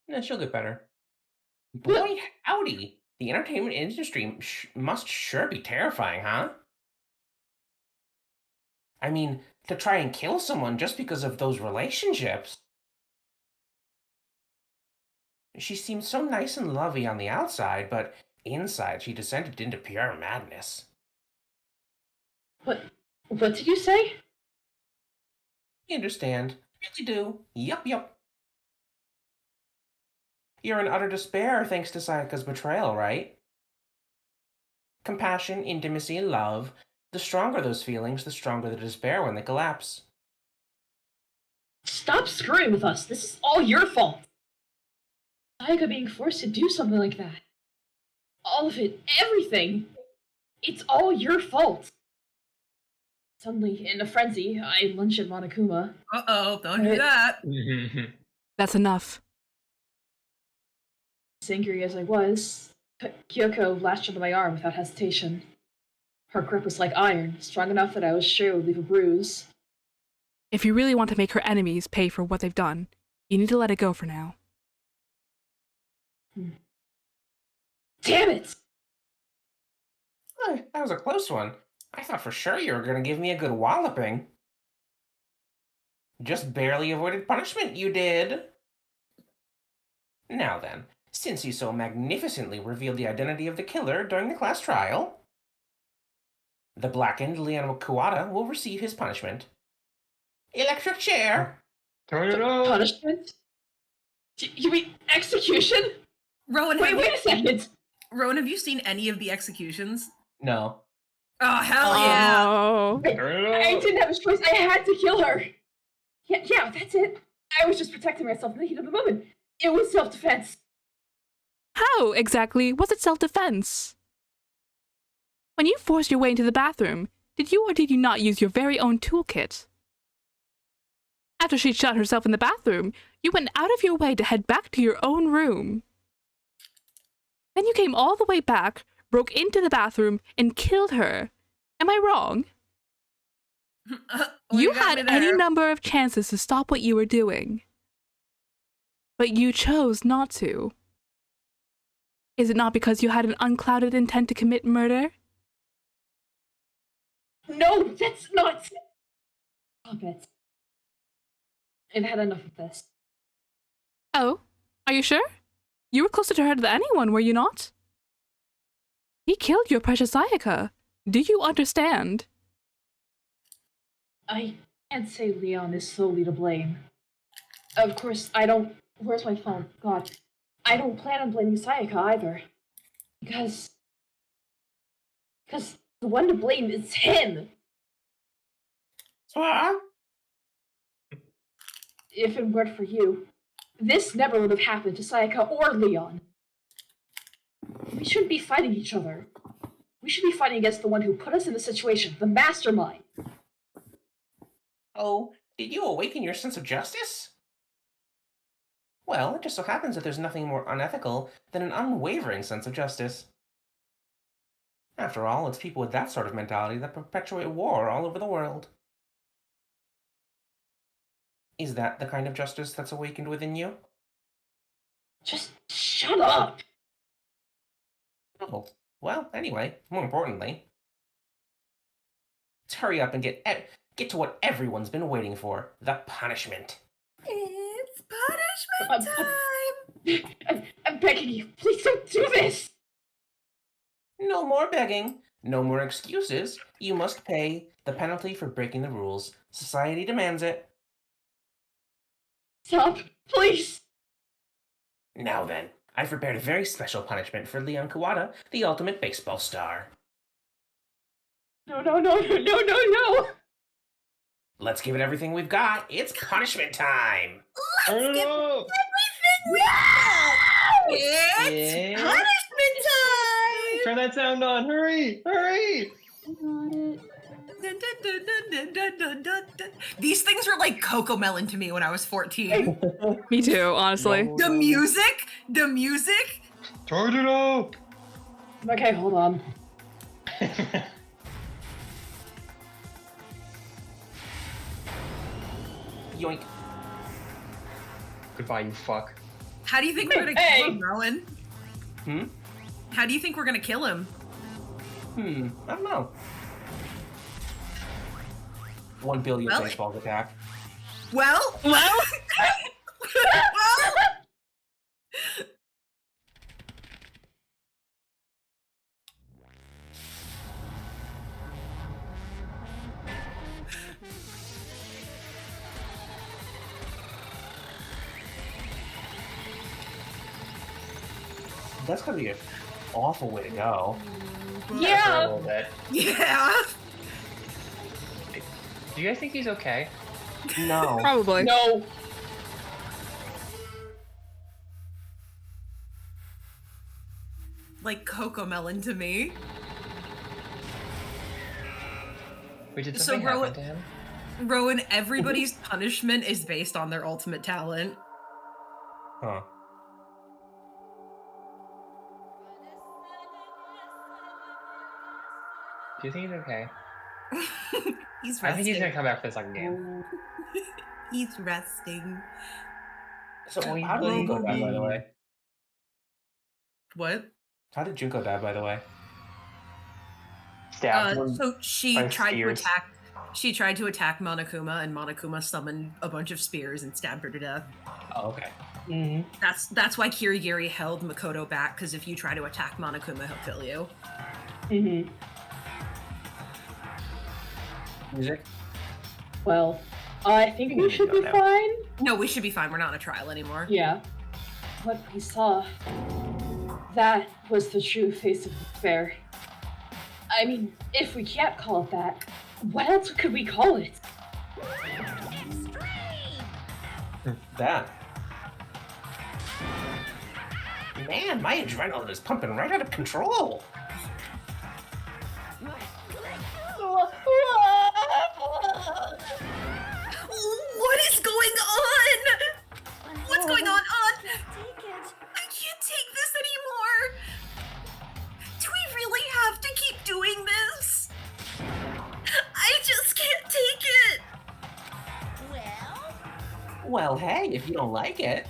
Yeah, she'll get better. Boy, howdy. The entertainment industry must sure be terrifying, huh? I mean, to try and kill someone just because of those relationships. She seemed so nice and lovely on the outside, but inside she descended into pure madness. What did you say? You understand? Really do. Yup. You're in utter despair thanks to Sayaka's betrayal, right? Compassion, intimacy, love. The stronger those feelings, the stronger the despair when they collapse. Stop screwing with us. This is all your fault. Sayaka being forced to do something like that. All of it, everything. It's all your fault. Suddenly, in a frenzy, I lunge at Monokuma. Uh-oh, don't do that. That's enough. As angry as I was, Kyoko lashed onto my arm without hesitation. Her grip was like iron, strong enough that I was sure it would leave a bruise. If you really want to make her enemies pay for what they've done, you need to let it go for now. Damn it! That was a close one. I thought for sure you were going to give me a good walloping. Just barely avoided punishment, you did. Now then, since you so magnificently revealed the identity of the killer during the class trial, the blackened Leon Kuwata will receive his punishment. Electric chair! Turn it on! Punishment? You mean execution? Rowan, Wait a second! Rowan, have you seen any of the executions? No. Oh, hell yeah! Oh. Turn it on! I didn't have a choice. I had to kill her. Yeah, that's it. I was just protecting myself in the heat of the moment. It was self-defense. How exactly was it self-defense? When you forced your way into the bathroom, did you or did you not use your very own toolkit? After she'd shot herself in the bathroom, you went out of your way to head back to your own room. Then you came all the way back, broke into the bathroom, and killed her. Am I wrong? You had any number of chances to stop what you were doing. But you chose not to. Is it not because you had an unclouded intent to commit murder? No, that's not... Stop it. I've had enough of this. Oh, are you sure? You were closer to her than anyone, were you not? He killed your precious Sayaka. Do you understand? I can't say Leon is solely to blame. Of course, I don't... Where's my phone? God. I don't plan on blaming Sayaka either. Because the one to blame is him! What? If it weren't for you, this never would have happened to Sayaka or Leon. We shouldn't be fighting each other. We should be fighting against the one who put us in the situation, the mastermind. Oh, did you awaken your sense of justice? Well, it just so happens that there's nothing more unethical than an unwavering sense of justice. After all, it's people with that sort of mentality that perpetuate war all over the world. Is that the kind of justice that's awakened within you? Just shut up! Oh, well, anyway, more importantly, let's hurry up and get to what everyone's been waiting for, the punishment. It's punishment time! I'm begging you, please don't do this! No more begging, no more excuses. You must pay the penalty for breaking the rules. Society demands it. Stop, please! Now then, I've prepared a very special punishment for Leon Kuwata, the ultimate baseball star. No! Let's give it everything we've got. It's punishment time! Turn it on! Everything we got! It's punishment time! Turn that sound on! Hurry! Hurry! Dun, dun, dun, dun, dun, dun, dun, dun. These things were like Cocomelon to me when I was 14. Me too, honestly. The music. Turn it up! Okay, hold on. Yoink. Goodbye, you fuck. How do you think we're gonna Hey. kill him, Rowan? How do you think we're gonna kill him? I don't know. 1 billion Well, baseballs attack. Well. That's gonna be an awful way to go. A little bit. Yeah. Do you guys think he's okay? No. Probably. No. Like Coco Melon to me. Wait, did So something happen to him? Rowan, everybody's punishment is based on their ultimate talent. Huh. Do you think he's okay? He's resting. I think he's gonna come back for the second game. He's resting. So how did Junko die, by the way? What? How did Junko die, by the way? Stabbed. So she by tried spears. to attack. She tried to attack Monokuma, and Monokuma summoned a bunch of spears and stabbed her to death. Oh, okay. That's why Kirigiri held Makoto back, because if you try to attack Monokuma, he'll kill you. Music? Well, I think we should be fine. No, we should be fine. We're not in a trial anymore. Yeah. What we saw, that was the true face of despair. I mean, if we can't call it that, what else could we call it? That. Man, my adrenaline is pumping right out of control. What is going on? What's going on? I can't take this anymore. Do we really have to keep doing this? I just can't take it. Well, hey, if you don't like it,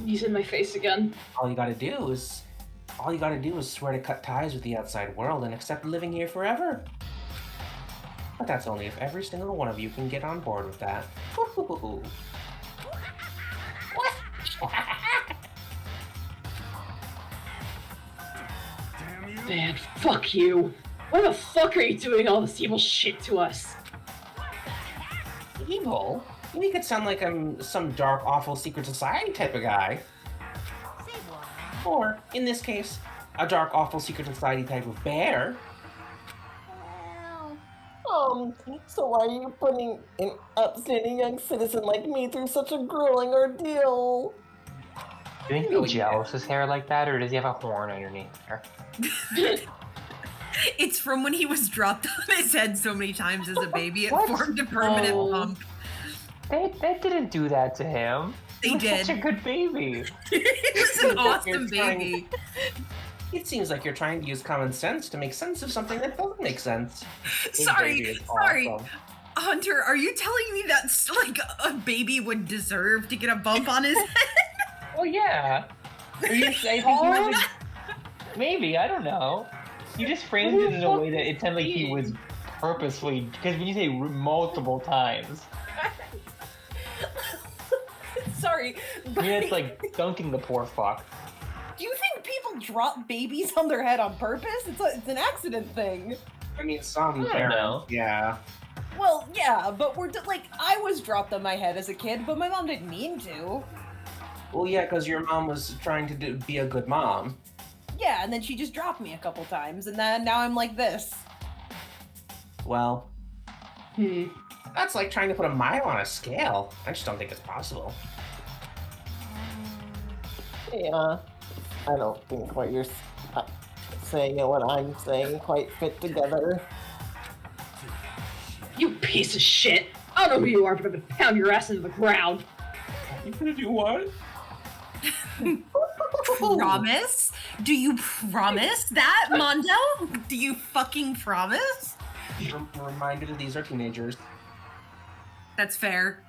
He's in my face again. all you gotta do is swear to cut ties with the outside world and accept living here forever. But that's only if every single one of you can get on board with that. Man, fuck you. Why the fuck are you doing all this evil shit to us? Evil? You make it sound like I'm some dark, awful secret society type of guy. Or, in this case, a dark, awful secret society type of bear. So why are you putting an upstanding young citizen like me through such a grueling ordeal? Do you think he gels his hair like that, or does he have a horn underneath there? It's from when he was dropped on his head so many times as a baby, it What? formed a permanent Oh. bump. That didn't do that to him. They He was did. Such a good baby. It was an awesome You're trying- baby. It seems like you're trying to use common sense to make sense of something that doesn't make sense. His Sorry, baby is sorry. awesome. Hunter, are you telling me that's like a baby would deserve to get a bump on his head? Well, yeah. Are you, I think he was maybe, I don't know. You just framed it in a way that it sounded like he was purposely, because when you say multiple times, Sorry. I mean, it's like dunking the poor fuck. Do you think people drop babies on their head on purpose? It's an accident thing. I mean, some I don't parents, know. yeah. Well, yeah, but like, I was dropped on my head as a kid, but my mom didn't mean to. Well, yeah, because your mom was trying to be a good mom. Yeah, and then she just dropped me a couple times, and then now I'm like this. Well, that's like trying to put a mile on a scale. I just don't think it's possible. Yeah, I don't think what you're saying and what I'm saying quite fit together. You piece of shit! I don't know who you are, but I'm gonna pound your ass into the ground. You gonna do what? Promise? Do you promise that, Mondo? Do you fucking promise? Reminder that these are teenagers. That's fair.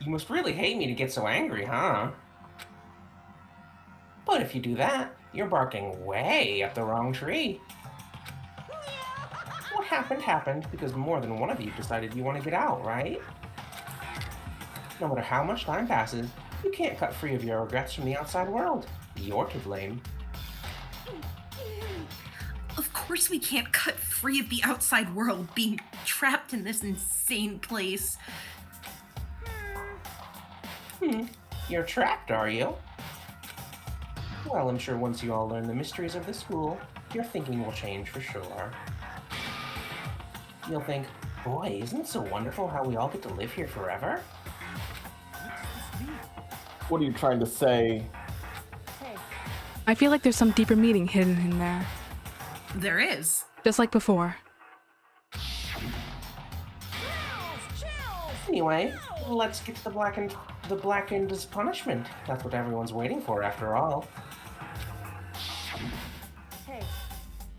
You must really hate me to get so angry, huh? But if you do that, you're barking way up the wrong tree. What happened because more than one of you decided you want to get out, right? No matter how much time passes, you can't cut free of your regrets from the outside world. You're to blame. Of course we can't cut free of the outside world, being trapped in this insane place. You're trapped, are you? Well, I'm sure once you all learn the mysteries of the school, your thinking will change for sure. You'll think, boy, isn't it so wonderful how we all get to live here forever? What are you trying to say? I feel like there's some deeper meaning hidden in there. There is. Just like before. Anyway, let's get to the blackened's punishment. That's what everyone's waiting for, after all.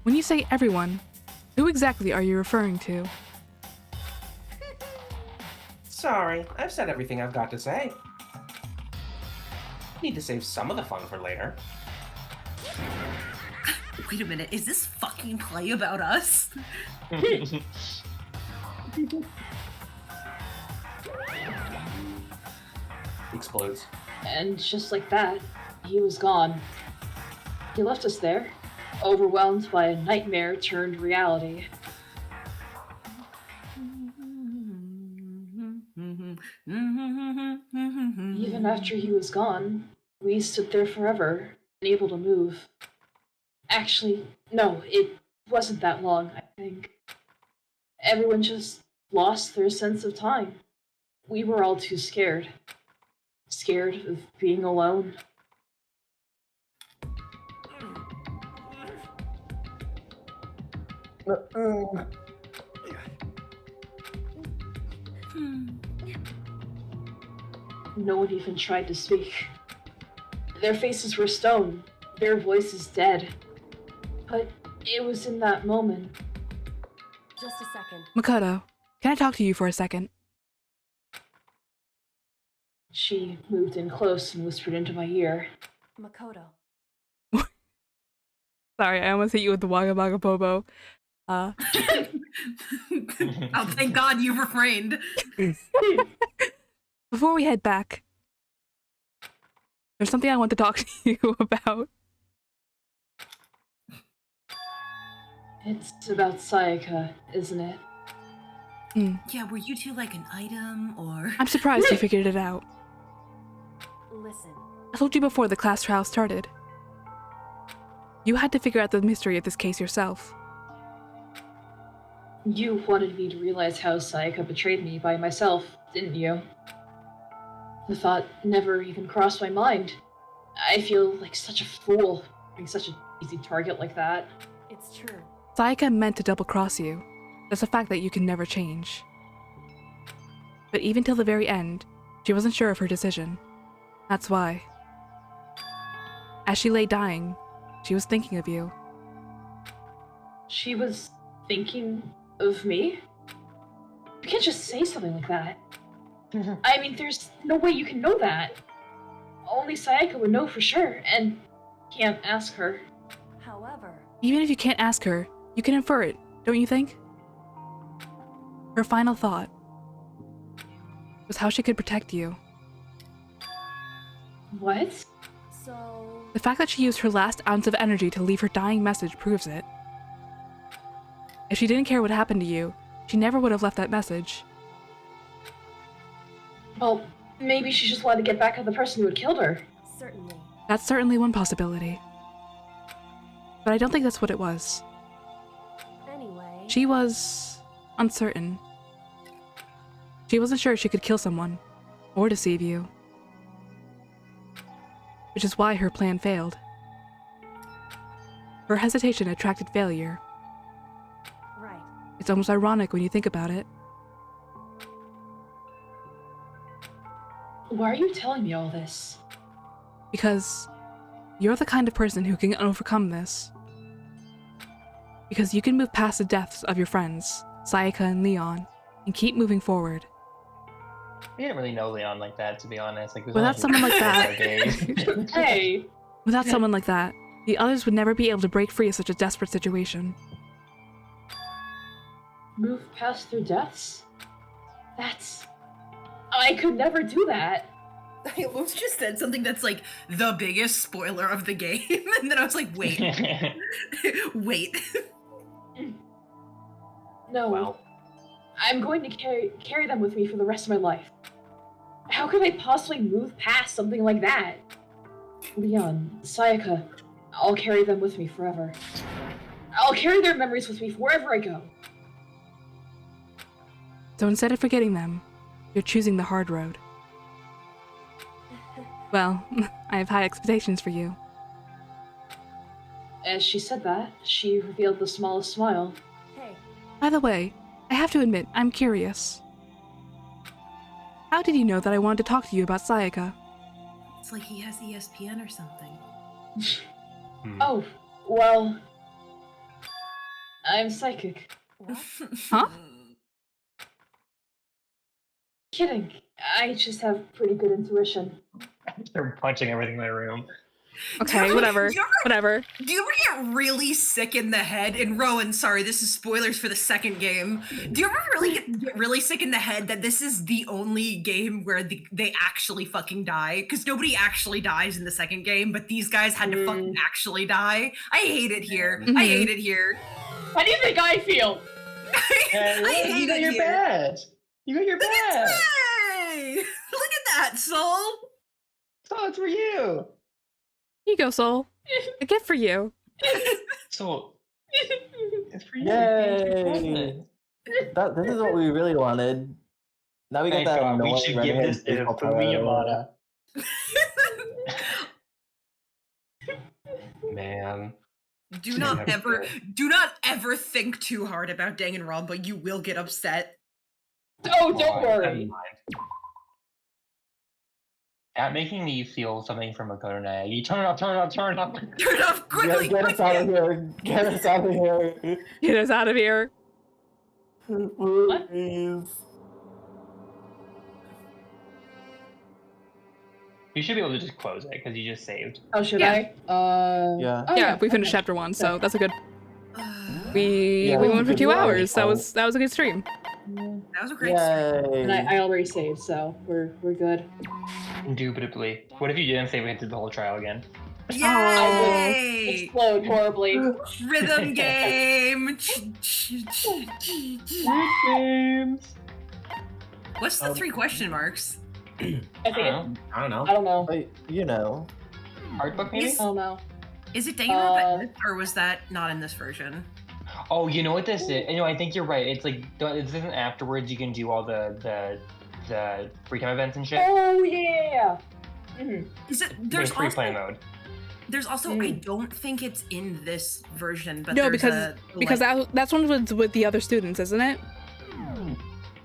When you say everyone, who exactly are you referring to? Sorry, I've said everything I've got to say. Need to save some of the fun for later. Wait a minute, is this fucking play about us? Explodes. And just like that, he was gone. He left us there, overwhelmed by a nightmare turned reality. Even after he was gone, we stood there forever, unable to move. Actually, no, it wasn't that long, I think. Everyone just lost their sense of time. We were all too scared. Scared of being alone. No one even tried to speak. Their faces were stone, their voices dead. But it was in that moment. Just a second. Makoto, can I talk to you for a second? She moved in close and whispered into my ear. Makoto. Sorry, I almost hit you with the Wagga Wagga Bobo. Oh, thank God you refrained. Before we head back, there's something I want to talk to you about. It's about Sayaka, isn't it? Yeah, were you two like an item, or...? I'm surprised you figured it out. Listen. I told you before the class trial started. You had to figure out the mystery of this case yourself. You wanted me to realize how Sayaka betrayed me by myself, didn't you? The thought never even crossed my mind. I feel like such a fool, being such an easy target like that. It's true. Sayaka meant to double-cross you. That's a fact that you can never change. But even till the very end, she wasn't sure of her decision. That's why. As she lay dying, she was thinking of you. She was thinking of me? You can't just say something like that. I mean, there's no way you can know that. Only Sayaka would know for sure, and can't ask her. However... Even if you can't ask her, you can infer it, don't you think? Her final thought was how she could protect you. What? So... The fact that she used her last ounce of energy to leave her dying message proves it. If she didn't care what happened to you, she never would have left that message. Well, maybe she just wanted to get back at the person who had killed her. Certainly. That's certainly one possibility. But I don't think that's what it was. Anyway... She was... uncertain. She wasn't sure she could kill someone, or deceive you. Which is why her plan failed. Her hesitation attracted failure. Right. It's almost ironic when you think about it. Why are you telling me all this? Because you're the kind of person who can overcome this. Because you can move past the deaths of your friends, Sayaka and Leon, and keep moving forward. We didn't really know Leon like that, to be honest. Like, Without someone like that... Hey! Without someone like that, the others would never be able to break free of such a desperate situation. Move past their deaths? I could never do that. I almost just said something that's like the biggest spoiler of the game, and then I was like, wait. Wait. No. Wow. I'm going to carry them with me for the rest of my life. How could I possibly move past something like that? Leon, Sayaka, I'll carry them with me forever. I'll carry their memories with me wherever I go. So instead of forgetting them, you're choosing the hard road. Well, I have high expectations for you. As she said that, she revealed the smallest smile. Hey, By the way, I have to admit, I'm curious. How did you know that I wanted to talk to you about Sayaka? It's like he has ESPN or something. Oh, well... I'm psychic. what? Huh? Kidding. I just have pretty good intuition. They're punching everything in my room. Okay, whatever. Whatever. Do you ever get really sick in the head? And Rowan, sorry, this is spoilers for the second game. Do you ever really get really sick in the head that this is the only game where they actually fucking die? Because nobody actually dies in the second game, but these guys had to fucking actually die. I hate it here. I hate it here. How do you think I feel? I hate you got it your here. badge. You got your badge. Hey! Look at that, Soul. So it's for you. Here you go, Soul. A gift for you. So it's for you. Yay! This is what we really wanted. Now we got Thank that God, we annoying should give red-haired this to baseball Fumi player. Yamada. Man. Do not ever think too hard about Danganronpa. You will get upset. Oh, don't worry. That making me feel something from Makoto Naegi. Turn it up, turn it up, turn it up. Turn it off quickly. Get us out of here! Get us out of here! Get us out of here. Please. You should be able to just close it because you just saved. Oh, should Yeah. I? Yeah. Oh, Yeah, we finished chapter 1, so that's a good. We Yeah, went for good 2 work. hours. That was a good stream. That was a great stream. And Yay! I already saved, so we're good. Indubitably. What if you didn't save it to the whole trial again? Yay! Explode horribly. Rhythm game. Games. What's the 3 question marks? I think I don't know. I don't know. I don't know. Wait, you know. Art book maybe? I don't know. Is it Danganronpa, or was that not in this version? Oh, you know what this is? I think you're right. It's like this isn't afterwards. You can do all the free time events and shit. Oh yeah. Mm-hmm. Is it? There's free play mode. There's also. I don't think it's in this version, but No, there's because that's one with the other students, isn't it?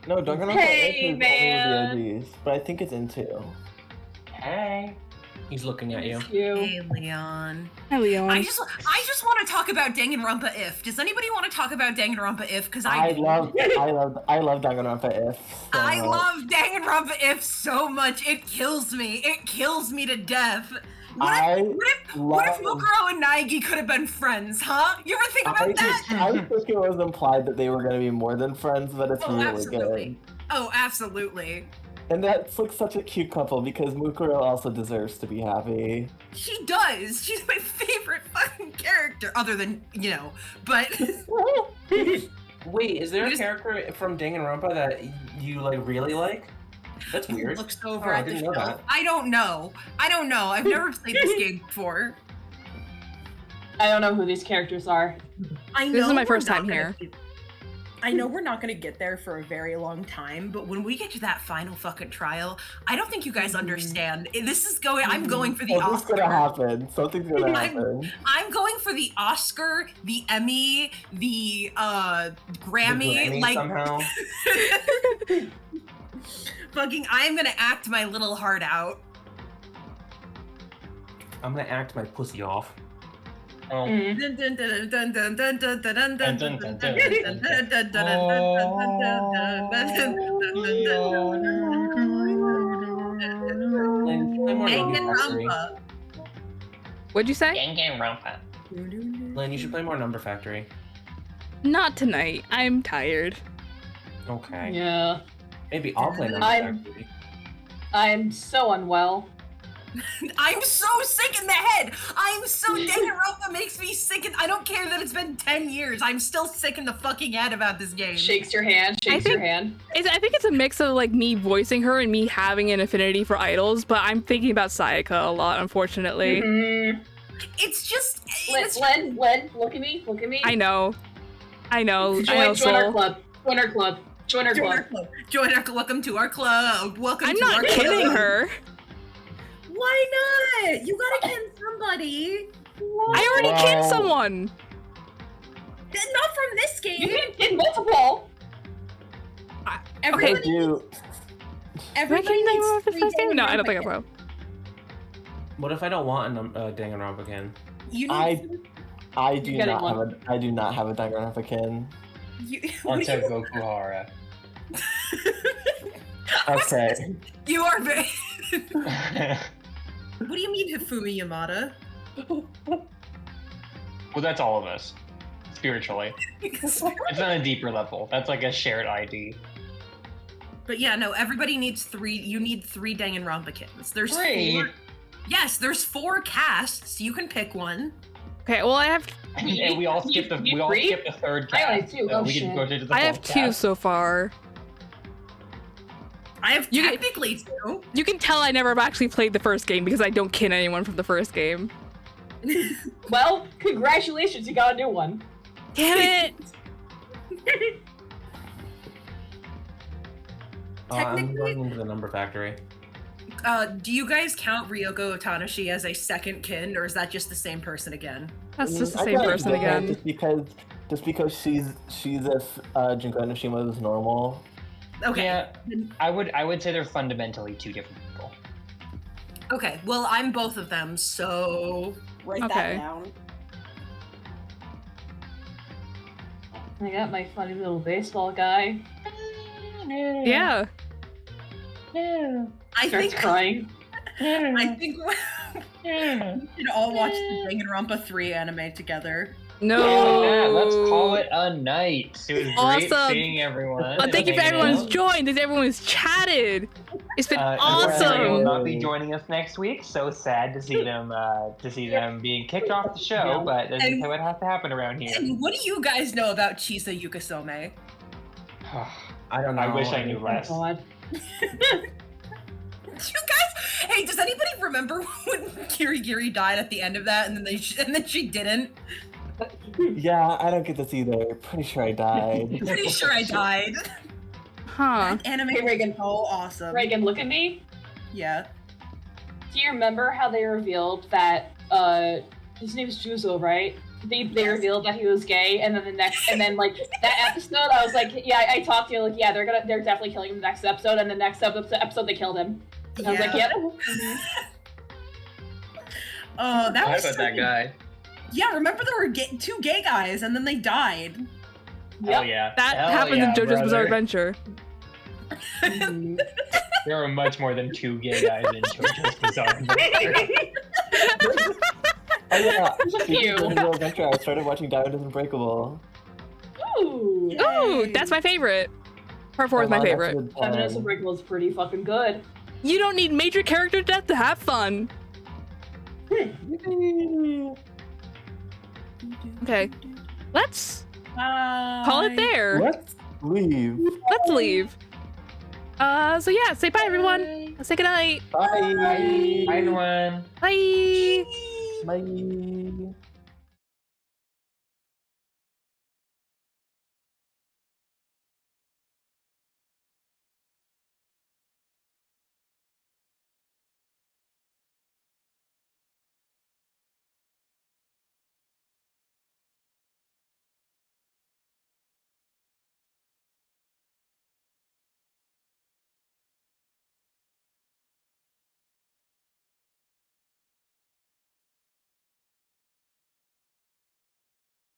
No, Danganronpa Hey, is man. only with the OGs, but I think it's in 2. Hey. He's looking at you. Hey, Leon. Hi, Leon. I just want to talk about Danganronpa If. Does anybody want to talk about Danganronpa If? Because I love Danganronpa If. So I much. love Danganronpa If so much. It kills me. It kills me to death. What if Mukuro and Naegi could have been friends, huh? You ever think about that? I think it was implied that they were going to be more than friends, but it's really absolutely. good. Oh, absolutely. And that's like such a cute couple because Mukuro also deserves to be happy. She does. She's my favorite fucking character, other than, but... Wait, is there a character from Danganronpa that you like really like? That's weird. Looks over Oh, I at the didn't know shelf. that. I don't know. I've never played this game before. I don't know who these characters are. I know This is my we're first not time gonna here. get- I know we're not going to get there for a very long time, but when we get to that final fucking trial, I don't think you guys understand. This is going. I'm going for the Something's Oscar. gonna happen. Something's gonna happen. I'm going for the Oscar, the Emmy, the Grammy. The Grammy like somehow. fucking, I'm gonna act my little heart out. I'm gonna act my pussy off. Oh. Dun, dun, dun, dun, dun, dun, dun, dun, dun, dun, Dun, dun, dun, dun, dun, dun, dun, dun, Play more Movie Factory. Danganronpa. What'd you say? Danganronpa. Lynn, you should play more Number Factory. Not tonight. I'm tired. Okay. Yeah. Maybe I'll play Number I'm- Factory. I'm so unwell. I'm so sick in the head. I'm so Danganronpa makes me sick. I don't care that it's been 10 years. I'm still sick in the fucking head about this game. Shakes your hand, shakes your hand. I think it's a mix of like me voicing her and me having an affinity for idols, but I'm thinking about Sayaka a lot, unfortunately. Mm-hmm. It's just. Len, look at me, look at me. I know. I know, Join our Soul. club. Join our club. Join our club. Join our welcome to our club. Welcome I'm to our not club. kidding her. Why not? You gotta kill somebody. I already killed someone. Not from this game. You can get multiple. Everybody, You. everybody needs three No, I don't think I Danganronpa will. What if I don't want a Danganronpa kin? You need I do You're not getting have a. I do not have a Danganronpa kin. Onto Gokuhara. Okay. You are very. What do you mean, Hifumi Yamada? Well, that's all of us. Spiritually. It's on a deeper level. That's like a shared ID. But yeah, no, everybody needs three. You need three Danganronpa-kins. There's Three? 4. Yes, there's 4 casts. You can pick one. Okay, well I have And we all skip the third I only cast. have 2. So Oh, we shit. can go to the I have fourth 2 cast. so far. I have You- technically 2. You can tell I never actually played the first game because I don't kin anyone from the first game. Well, congratulations, you got a new one. Damn it! I'm Technically- going into the Number Factory. Do you guys count Ryoko Otanashi as a second kin, or is that just the same person again? That's just the I same feel like person yeah, again. Just because she's if Junko Nishima was normal. Okay. Yeah, I would say they're fundamentally 2 different people. Okay. Well, I'm both of them, so Write Okay. that down. I got my funny little baseball guy. Yeah. I Starts think crying. I think we should all watch the Danganronpa 3 anime together. No. Yeah, let's call it a night. It was great Awesome. seeing everyone. Thank you for hanging everyone's out. joined. Thank you for everyone's chatted. It's been Unfortunately, will awesome. not be joining us next week. So sad to see them being kicked off the show, Yeah. but that's And- what has to happen around here. And what do you guys know about Chisa Yukasome? I don't know. I wish I knew less. Oh, God. You guys, hey, does anybody remember when Kirigiri died at the end of that, and then she didn't? Yeah, I don't get this either. Pretty sure I died. Pretty sure I died. Huh. Anime Hey, Reagan. is so awesome. Reagan, look at me. Yeah. Do you remember how they revealed that his name is Juzo, right? They revealed that he was gay, and then like that episode, I was like, yeah, I talked to you, like, yeah, they're definitely killing him in the next episode, and the next episode they killed him. And I was like, yeah. Oh, that Why was about that guy? Yeah, remember there were 2 gay guys, and then they died. Hell yeah. That Hell happened yeah, in JoJo's brother. Bizarre Adventure. There were much more than 2 gay guys in JoJo's Bizarre Adventure. Oh yeah, There's a speaking few. of JoJo's Adventure, I started watching Diamond is Unbreakable. Ooh. Ooh, that's my favorite. Part 4 is my favorite. Evidence of Breakable is pretty fucking good. You don't need major character death to have fun. Okay, let's call it there. Let's leave. Let's leave. So yeah, say bye everyone. Say goodnight. Bye. Bye, everyone. Bye. Bye.